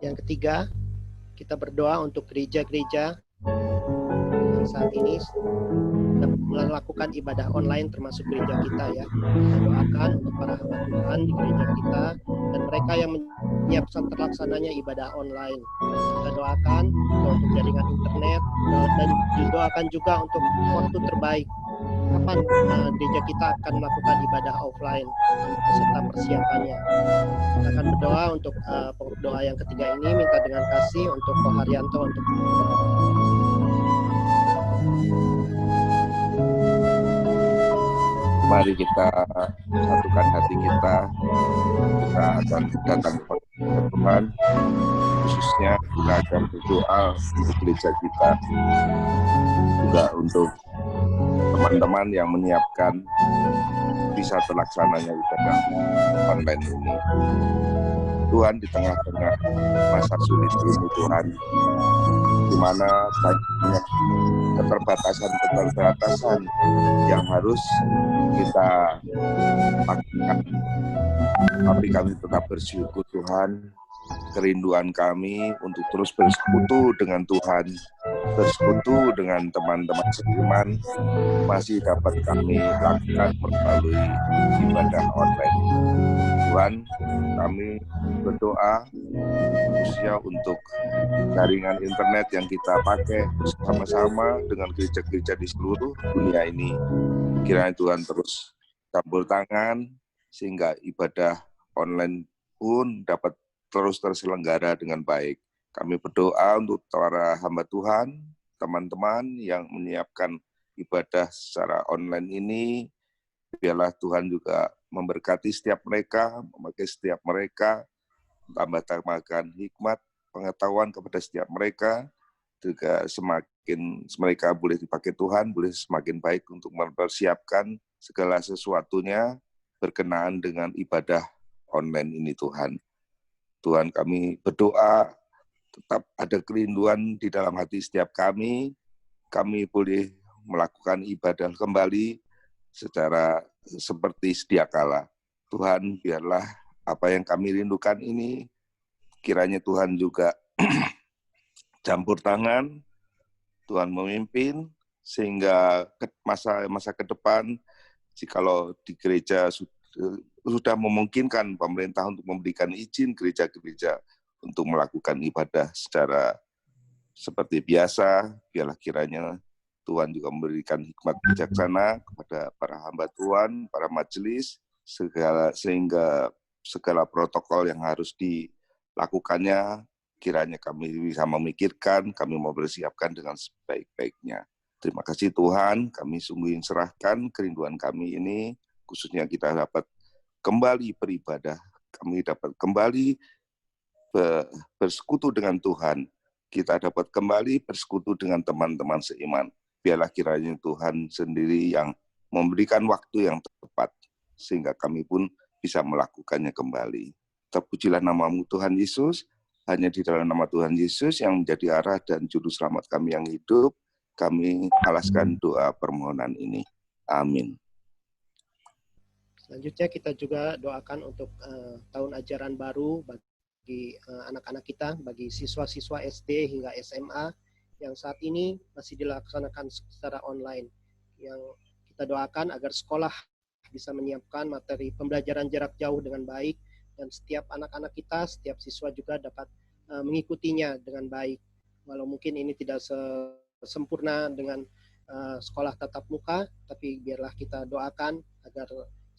Yang ketiga, kita berdoa untuk gereja-gereja yang saat ini melakukan ibadah online, termasuk gereja kita ya. Kita doakan untuk para hamba Tuhan di gereja kita dan mereka yang menyiapkan terlaksananya ibadah online. Kita doakan untuk jaringan internet, dan didoakan juga untuk waktu terbaik kapan gereja kita akan melakukan ibadah offline beserta persiapannya. Kita akan berdoa untuk pokok doa yang ketiga ini, minta dengan kasih untuk Ko Haryanto untuk mari kita satukan hati kita akan datang kepada Tuhan, khususnya kita akan berdoa untuk gereja kita, juga untuk teman-teman yang menyiapkan bisa terlaksananya ibadah online ini. Tuhan, di tengah-tengah masa sulit ini Tuhan, di mana banyak keterbatasan yang harus kita lakukan. Tapi kami tetap bersyukur Tuhan, kerinduan kami untuk terus bersekutu dengan Tuhan, bersekutu dengan teman-teman seiman masih dapat kami lakukan melalui ibadah online. Tuhan, kami berdoa khususnya untuk jaringan internet yang kita pakai bersama-sama dengan gereja-gereja di seluruh dunia ini. Kiranya Tuhan terus campur tangan sehingga ibadah online pun dapat terus terselenggara dengan baik. Kami berdoa untuk para hamba Tuhan, teman-teman yang menyiapkan ibadah secara online ini, biarlah Tuhan juga memberkati setiap mereka, memakai setiap mereka, tambah-tambahkan hikmat, pengetahuan kepada setiap mereka, juga semakin mereka boleh dipakai Tuhan, boleh semakin baik untuk mempersiapkan segala sesuatunya berkenaan dengan ibadah online ini Tuhan. Tuhan, kami berdoa tetap ada kerinduan di dalam hati setiap kami boleh melakukan ibadah kembali secara seperti sedia kala. Tuhan, biarlah apa yang kami rindukan ini, kiranya Tuhan juga campur tangan, Tuhan memimpin, sehingga masa ke depan, jikalau di gereja sudah memungkinkan pemerintah untuk memberikan izin gereja-gereja untuk melakukan ibadah secara seperti biasa, biarlah kiranya Tuhan juga memberikan hikmat bijaksana kepada para hamba Tuhan, para majelis, sehingga segala protokol yang harus dilakukannya, kiranya kami bisa memikirkan, kami mau bersiapkan dengan sebaik-baiknya. Terima kasih Tuhan, kami sungguh serahkan kerinduan kami ini, khususnya kita dapat kembali beribadah, kami dapat kembali bersekutu dengan Tuhan, kita dapat kembali bersekutu dengan teman-teman seiman. Biarlah kiranya Tuhan sendiri yang memberikan waktu yang tepat, sehingga kami pun bisa melakukannya kembali. Terpujilah nama-Mu Tuhan Yesus, hanya di dalam nama Tuhan Yesus yang menjadi arah dan juru selamat kami yang hidup, kami alaskan doa permohonan ini. Amin. Selanjutnya kita juga doakan untuk tahun ajaran baru bagi anak-anak kita, bagi siswa-siswa SD hingga SMA, yang saat ini masih dilaksanakan secara online. Yang kita doakan agar sekolah bisa menyiapkan materi pembelajaran jarak jauh dengan baik, dan setiap anak-anak kita, setiap siswa juga dapat mengikutinya dengan baik. Walau mungkin ini tidak sempurna dengan sekolah tatap muka, tapi biarlah kita doakan agar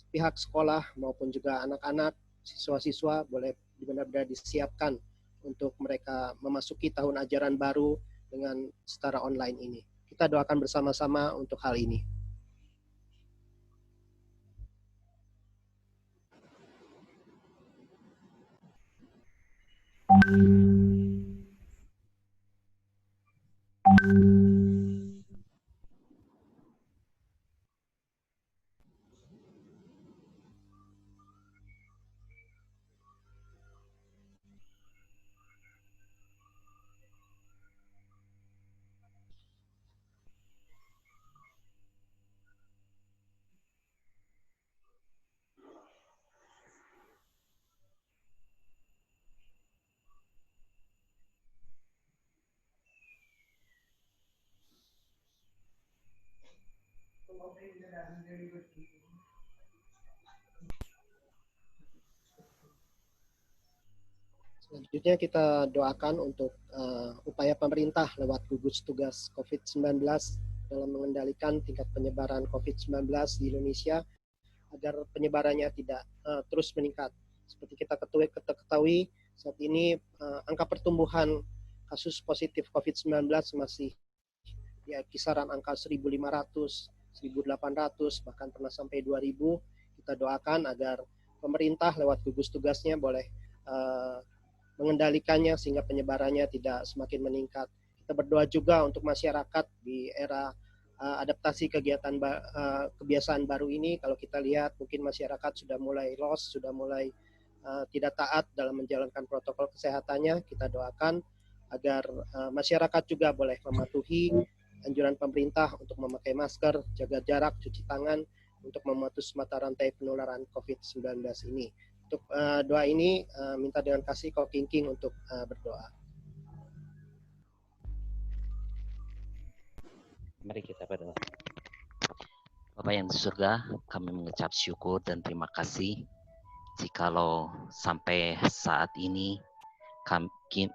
pihak sekolah maupun juga anak-anak, siswa-siswa boleh benar-benar disiapkan untuk mereka memasuki tahun ajaran baru dengan secara online ini. Kita doakan bersama-sama untuk hal ini. Selanjutnya kita doakan untuk upaya pemerintah lewat gugus tugas COVID-19 dalam mengendalikan tingkat penyebaran COVID-19 di Indonesia agar penyebarannya tidak terus meningkat. Seperti kita ketahui saat ini angka pertumbuhan kasus positif COVID-19 masih di kisaran angka 1.500, 1.800, bahkan pernah sampai 2.000. Kita doakan agar pemerintah lewat gugus tugasnya boleh mengendalikannya sehingga penyebarannya tidak semakin meningkat. Kita berdoa juga untuk masyarakat di era adaptasi kebiasaan baru ini. Kalau kita lihat mungkin masyarakat sudah mulai lost, sudah mulai tidak taat dalam menjalankan protokol kesehatannya. Kita doakan agar masyarakat juga boleh mematuhi anjuran pemerintah untuk memakai masker, jaga jarak, cuci tangan untuk memutus mata rantai penularan COVID-19 ini. Untuk doa ini minta dengan kasih Ko King untuk berdoa. Mari kita berdoa. Bapa yang di surga, kami mengucap syukur dan terima kasih jikalau sampai saat ini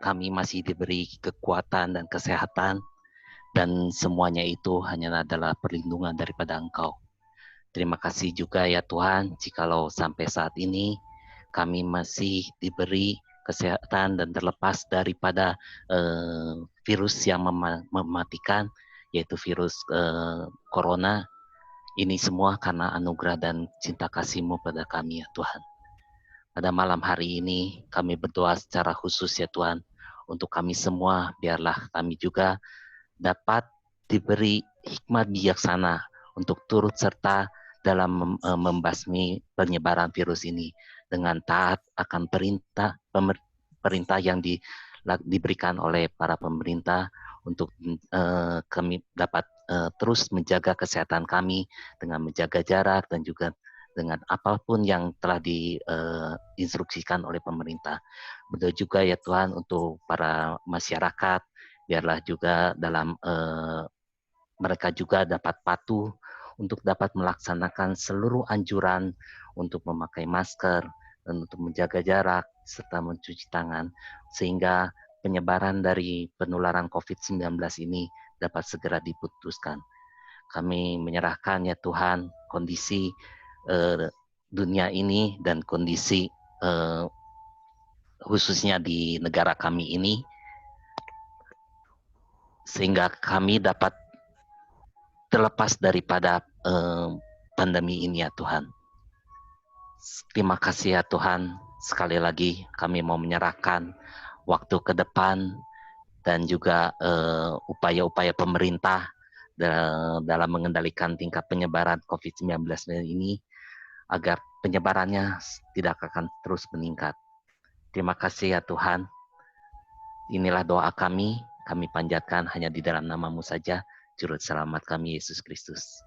kami masih diberi kekuatan dan kesehatan, dan semuanya itu hanya adalah perlindungan daripada Engkau. Terima kasih juga ya Tuhan, jikalau sampai saat ini kami masih diberi kesehatan dan terlepas daripada virus yang mematikan, yaitu virus corona. Ini semua karena anugerah dan cinta kasih-Mu pada kami ya Tuhan. Pada malam hari ini kami berdoa secara khusus ya Tuhan, untuk kami semua, biarlah kami juga dapat diberi hikmat bijaksana untuk turut serta dalam membasmi penyebaran virus ini dengan taat akan perintah yang diberikan oleh para pemerintah untuk kami dapat terus menjaga kesehatan kami dengan menjaga jarak dan juga dengan apapun yang telah diinstruksikan oleh pemerintah. Betul juga ya Tuhan untuk para masyarakat, biarlah juga dalam mereka juga dapat patuh untuk dapat melaksanakan seluruh anjuran untuk memakai masker dan untuk menjaga jarak serta mencuci tangan, sehingga penyebaran dari penularan COVID-19 ini dapat segera diputuskan. Kami menyerahkan ya Tuhan kondisi dunia ini dan kondisi khususnya di negara kami ini, sehingga kami dapat terlepas daripada pandemi ini ya Tuhan. Terima kasih ya Tuhan. Sekali lagi kami mau menyerahkan waktu ke depan dan juga upaya-upaya pemerintah dalam mengendalikan tingkat penyebaran COVID-19 ini agar penyebarannya tidak akan terus meningkat. Terima kasih ya Tuhan. Inilah doa kami panjatkan hanya di dalam nama-Mu saja, Juru Selamat kami Yesus Kristus.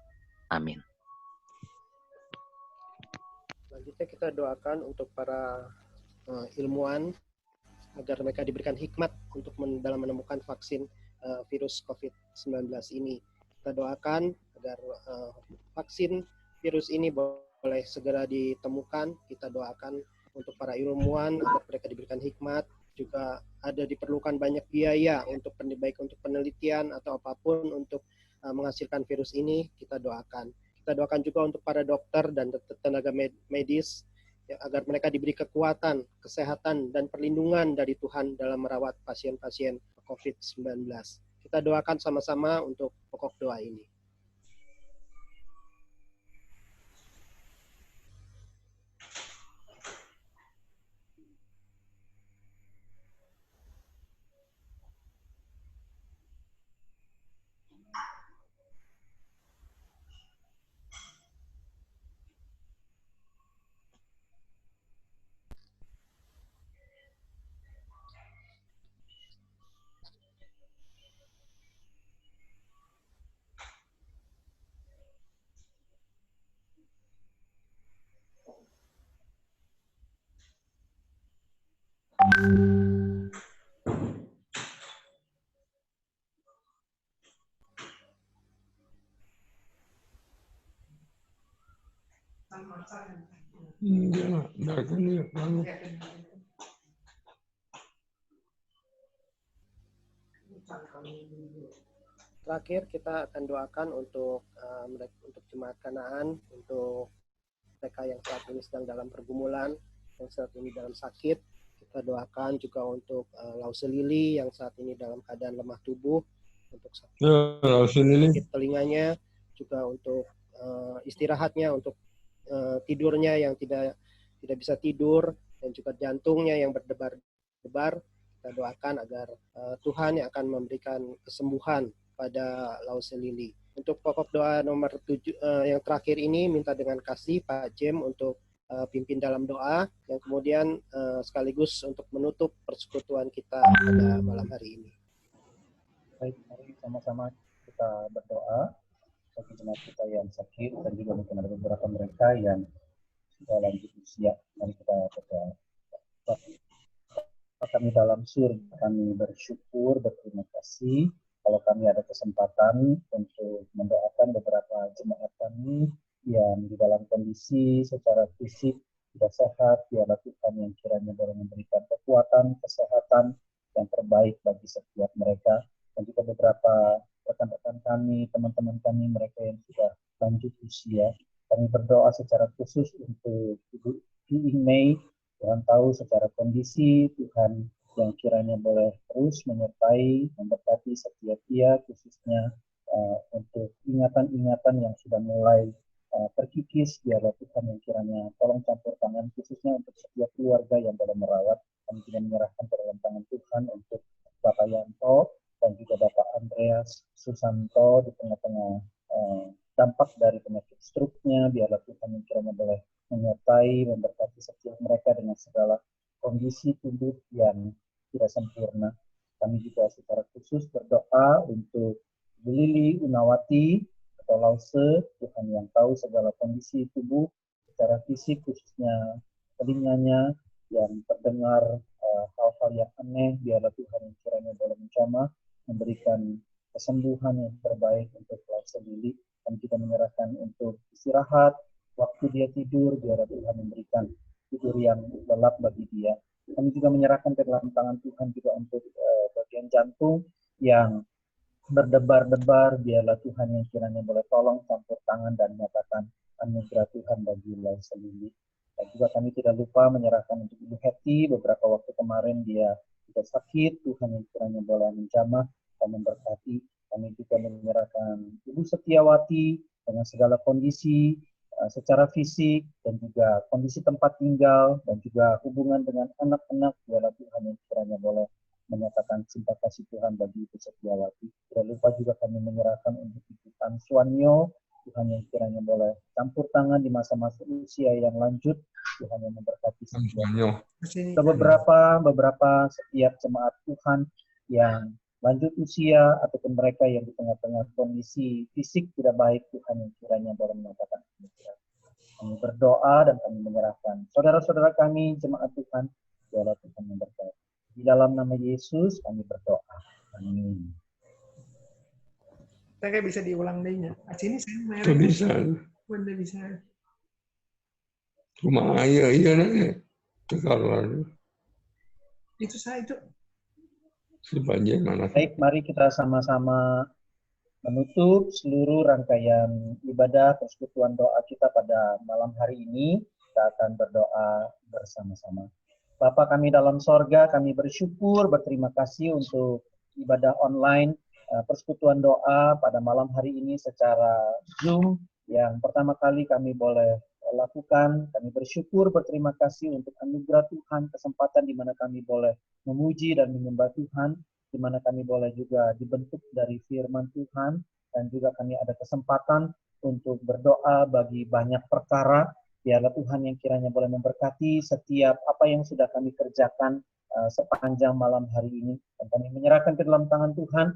Amin. Selanjutnya kita doakan untuk para ilmuwan agar mereka diberikan hikmat untuk dalam menemukan vaksin virus COVID-19 ini. Kita doakan agar vaksin virus ini boleh segera ditemukan. Kita doakan untuk para ilmuwan agar mereka diberikan hikmat. Juga ada diperlukan banyak biaya untuk baik untuk penelitian atau apapun untuk menghasilkan virus ini. Kita doakan. Kita doakan juga untuk para dokter dan tenaga medis ya, agar mereka diberi kekuatan, kesehatan, dan perlindungan dari Tuhan dalam merawat pasien-pasien COVID-19. Kita doakan sama-sama untuk pokok doa ini. Terakhir kita akan doakan untuk jemaat Kanaan, untuk mereka yang saat ini sedang dalam pergumulan, yang saat ini dalam sakit. Kita doakan juga untuk Lause Lili yang saat ini dalam keadaan lemah tubuh, untuk sakit telinganya, juga untuk istirahatnya, untuk tidurnya yang tidak bisa tidur, dan juga jantungnya yang berdebar-debar. Kita doakan agar Tuhan yang akan memberikan kesembuhan pada Lause Lili. Untuk pokok doa nomor 7 yang terakhir ini, minta dengan kasih Pak Jem untuk pimpin dalam doa, yang kemudian sekaligus untuk menutup persekutuan kita pada malam hari ini. Baik, mari sama-sama kita berdoa bagi jemaat kita yang sakit dan juga mungkin ada beberapa mereka yang sudah lanjut usia. Mari kita berdoa. Bapa kami dalam surga, kami bersyukur, berterima kasih kalau kami ada kesempatan untuk mendoakan beberapa jemaat kami yang di dalam kondisi secara fisik tidak sehat. Biarlah Tuhan yang kiranya boleh memberikan kekuatan, kesehatan yang terbaik bagi setiap mereka. Dan juga beberapa rekan-rekan kami, teman-teman kami, mereka yang sudah lanjut usia. Kami berdoa secara khusus untuk Ibu Mei. Tuhan tahu secara kondisi, Tuhan Tuhan yang kiranya boleh terus menyertai, memberkati setiap dia, khususnya untuk ingatan-ingatan yang sudah mulai terkikis, biarlah Tuhan yang kiranya tolong campur tangan, khususnya untuk setiap keluarga yang boleh merawat. Kami tidak menyerahkan ke dalam tangan Tuhan untuk Bapak Yanto dan juga Bapak Andreas Susanto di tengah-tengah dampak dari penyakit stroke-nya, biarlah Tuhan yang kiranya boleh menyertai, memberkati setiap mereka dengan segala kondisi tubuh yang tidak sempurna. Kami juga secara khusus berdoa untuk Bu Lili Unawati atau Lause, Tuhan yang tahu segala kondisi tubuh secara fisik, khususnya telinganya yang terdengar hal-hal yang aneh, biarlah Tuhan yang kiranya boleh menjamah, memberikan kesembuhan yang terbaik untuk Lause Lili. Kami kita menyerahkan untuk istirahat, waktu dia tidur, biarlah Tuhan memberikan tidur yang lelap bagi dia. Kami juga menyerahkan ke dalam tangan Tuhan juga untuk bagian jantung yang berdebar-debar, biarlah Tuhan yang kiranya boleh tolong campur tangan dan nyatakan anugerah Tuhan bagi Lause Lili. Dan juga kami tidak lupa menyerahkan untuk Ibu Hetty, beberapa waktu kemarin dia juga sakit, Tuhan yang kiranya boleh menjamah dan memberkati. Kami juga menyerahkan Ibu Setiawati dengan segala kondisi secara fisik dan juga kondisi tempat tinggal dan juga hubungan dengan anak-anak, biarlah Tuhan yang kiranya boleh menyatakan cinta kasih Tuhan bagi Ibu Setiawati. Tidak lupa juga kami menyerahkan untuk Ibu Tan Suanyo, Tuhan yang kiranya boleh campur tangan di masa-masa usia yang lanjut, Tuhan yang memberkati setiap. Beberapa setiap jemaat Tuhan yang lanjut usia ataupun mereka yang di tengah-tengah kondisi fisik tidak baik, Tuhan yang kiranya boleh menyatakan anugerah. Kami berdoa dan kami menyerahkan saudara-saudara kami, jemaat Tuhan, biarlah Tuhan memberkati. Di dalam nama Yesus kami berdoa. Amin. Saya bisa diulang deh ya. Sini saya merah. Bisa. Bunda bisa. Cuma iya nanti. Sekarang Itu saya itu. si banjir mana? Baik, mari kita sama-sama menutup seluruh rangkaian ibadah persekutuan doa kita pada malam hari ini. Kita akan berdoa bersama-sama. Bapa kami dalam sorga, kami bersyukur, berterima kasih untuk ibadah online persekutuan doa pada malam hari ini secara Zoom yang pertama kali kami boleh lakukan. Kami bersyukur, berterima kasih untuk anugerah Tuhan, kesempatan di mana kami boleh memuji dan menyembah Tuhan, di mana kami boleh juga dibentuk dari firman Tuhan, dan juga kami ada kesempatan untuk berdoa bagi banyak perkara. Biarlah Tuhan yang kiranya boleh memberkati setiap apa yang sudah kami kerjakan sepanjang malam hari ini. Dan kami menyerahkan ke dalam tangan Tuhan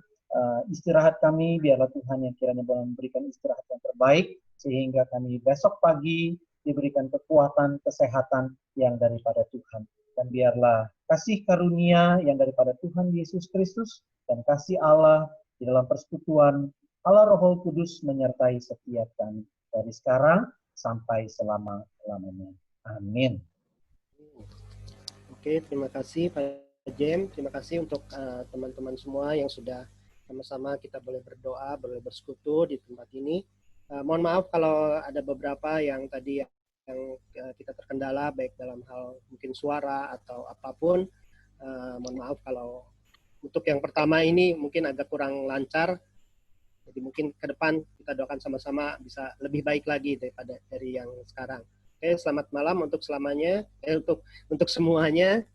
istirahat kami, biarlah Tuhan yang kiranya boleh memberikan istirahat yang terbaik, sehingga kami besok pagi diberikan kekuatan, kesehatan yang daripada Tuhan. Dan biarlah kasih karunia yang daripada Tuhan Yesus Kristus dan kasih Allah di dalam persekutuan Allah Roh Kudus menyertai setiap kami dari sekarang sampai selama-lamanya. Amin. Oke, terima kasih Pak Jem. Terima kasih untuk teman-teman semua yang sudah sama-sama kita boleh berdoa, boleh bersekutu di tempat ini. Mohon maaf kalau ada beberapa yang tadi yang kita terkendala, baik dalam hal mungkin suara atau apapun. Mohon maaf kalau untuk yang pertama ini mungkin agak kurang lancar. Jadi mungkin ke depan kita doakan sama-sama bisa lebih baik lagi daripada dari yang sekarang. Oke, selamat malam untuk selamanya, untuk semuanya.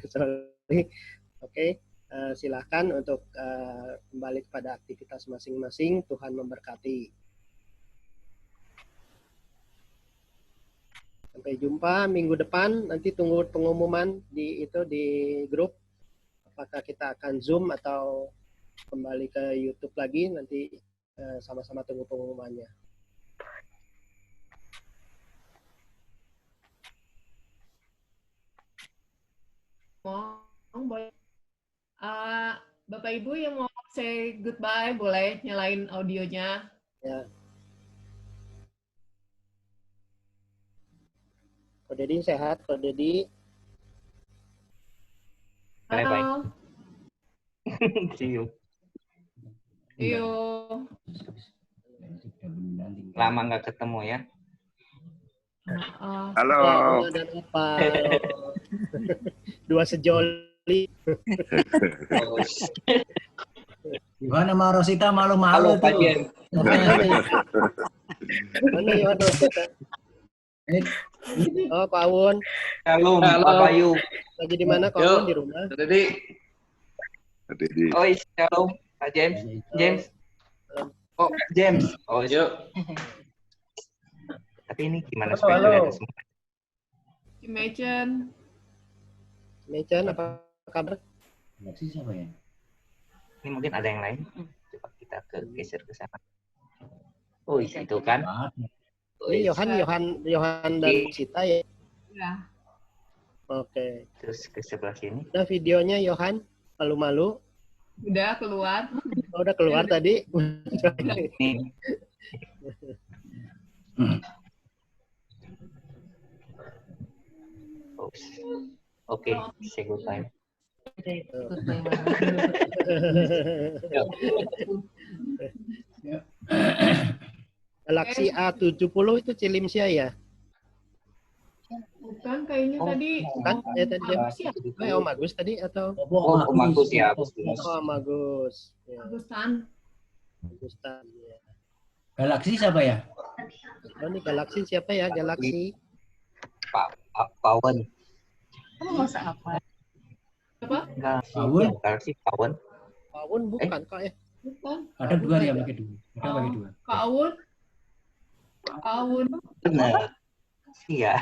Sorry. Oke, silahkan untuk kembali kepada aktivitas masing-masing. Tuhan memberkati. Sampai jumpa minggu depan. Nanti tunggu pengumuman di grup. Apakah kita akan Zoom atau kembali ke YouTube lagi, nanti sama-sama tunggu pengumumannya. Boleh. Bapak Ibu yang mau say goodbye boleh nyalain audionya. Ya. Ko Dedi sehat, Ko Dedi. Halo. See you. See you. Lama nggak ketemu ya. Halo. Dan apa? Dua sejoli. Gimana sama Rosita Halo malu-malu Pak tuh. Jen. Mana Yohan Rosita? Oh, Pak Awun. Shalom Halo. Pak Bayu. Lagi di mana Pak Yuk. Awun? Di rumah? Jadi Jadi Oh shalom Pak James. James. Oh James. Oh yuk. tapi ini gimana Halo, supaya halo. kelihatan semua? Imagine. Mecan, apa kabar? Galaksi siapa ya? Ini mungkin ada yang lain. Coba kita geser ke sana. Oh itu kan. Ini Yohan dan Sita ya. Ya. Oke. Terus ke sebelah sini. Udah videonya Yohan, malu-malu. Udah keluar. Oh, udah keluar tadi. Nih. Oke, say goodbye. Galaxy A70 itu Cilimsia ya? Bukan kayaknya tadi. Bukan? Tadi ya? Om Agus tadi atau? Oh, Om Agus ya, Agustinus. Oh, Om Agus. Ya. Agustan. Agustan, ya. Galaksi siapa ya? Oh, ini Galaxy siapa ya? Galaxy. Pak Pawan. Kamu nggak usah apa? Apa? Pawan? Galaxy Pawan. Pawun bukan kok ya? Bukan. Ada dua dia pakai dua. Ada pakai dua. Kak Awun. Awun. Benar. Iya.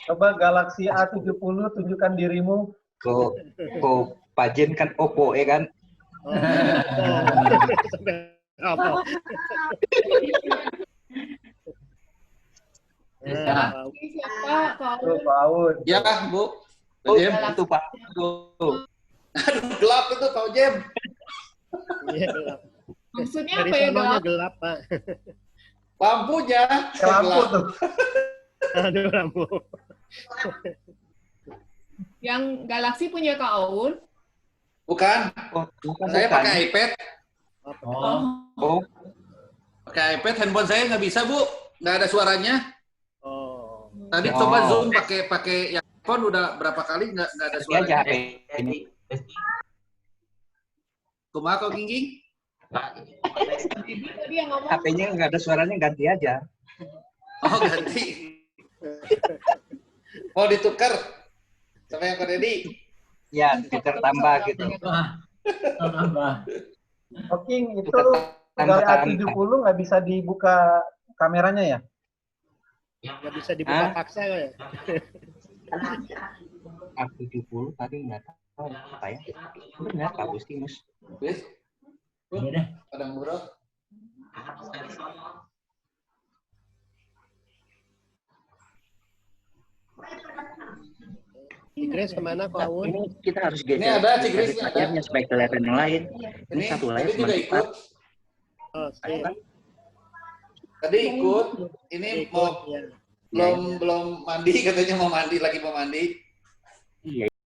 Coba Galaxy A70 tunjukkan dirimu. Kok Pak Jen kan Oppo ya kan? Apa? Galaxy siapa? Kak Awun. Pak Awun. Ya, Bu. Oh, Jem. itu Pak. Tuh. Aduh, gelap itu Pak Jem. Iya, gelap. Maksudnya Dari apa ya sononya gelap? gelap, Pak. Lampunya Lampu gelap. tuh. Aduh, lampu. Yang Galaxy punya Kak Awun? Bukan. Saya pakai iPad. Oh, Pakai iPad, handphone saya nggak bisa, Bu. Nggak ada suaranya. Oh. Tadi Oh. coba Zoom pakai yang phone udah berapa kali nggak ada dia aja suaranya. HP ini. Kumaha kok Gingging? Jadi tadi yang ngomong. HP-nya nggak ada suaranya, ganti aja. Oh, ganti. Oh, ditukar sama yang Pak Dedi. Ya, tukar tambah gitu. Tambah. Oke, itu Tambah Galaxy A70 nggak bisa dibuka kameranya ya? Nggak bisa dibuka paksa ya? A70 tadi nggak tahu apa ya. Benar, Pak Agustinus. Wis, Udah deh. padang bro. Igres kemana Kak Awun? Ini kita harus geser. Ini ada, Cigris, dari ada. layarnya supaya kelihatan yang lain. Ini Ini satu layar tadi juga cuma ikut. Oh, sip. Tadi ikut. Ini Ikut, mau ya. belum mandi katanya mau mandi.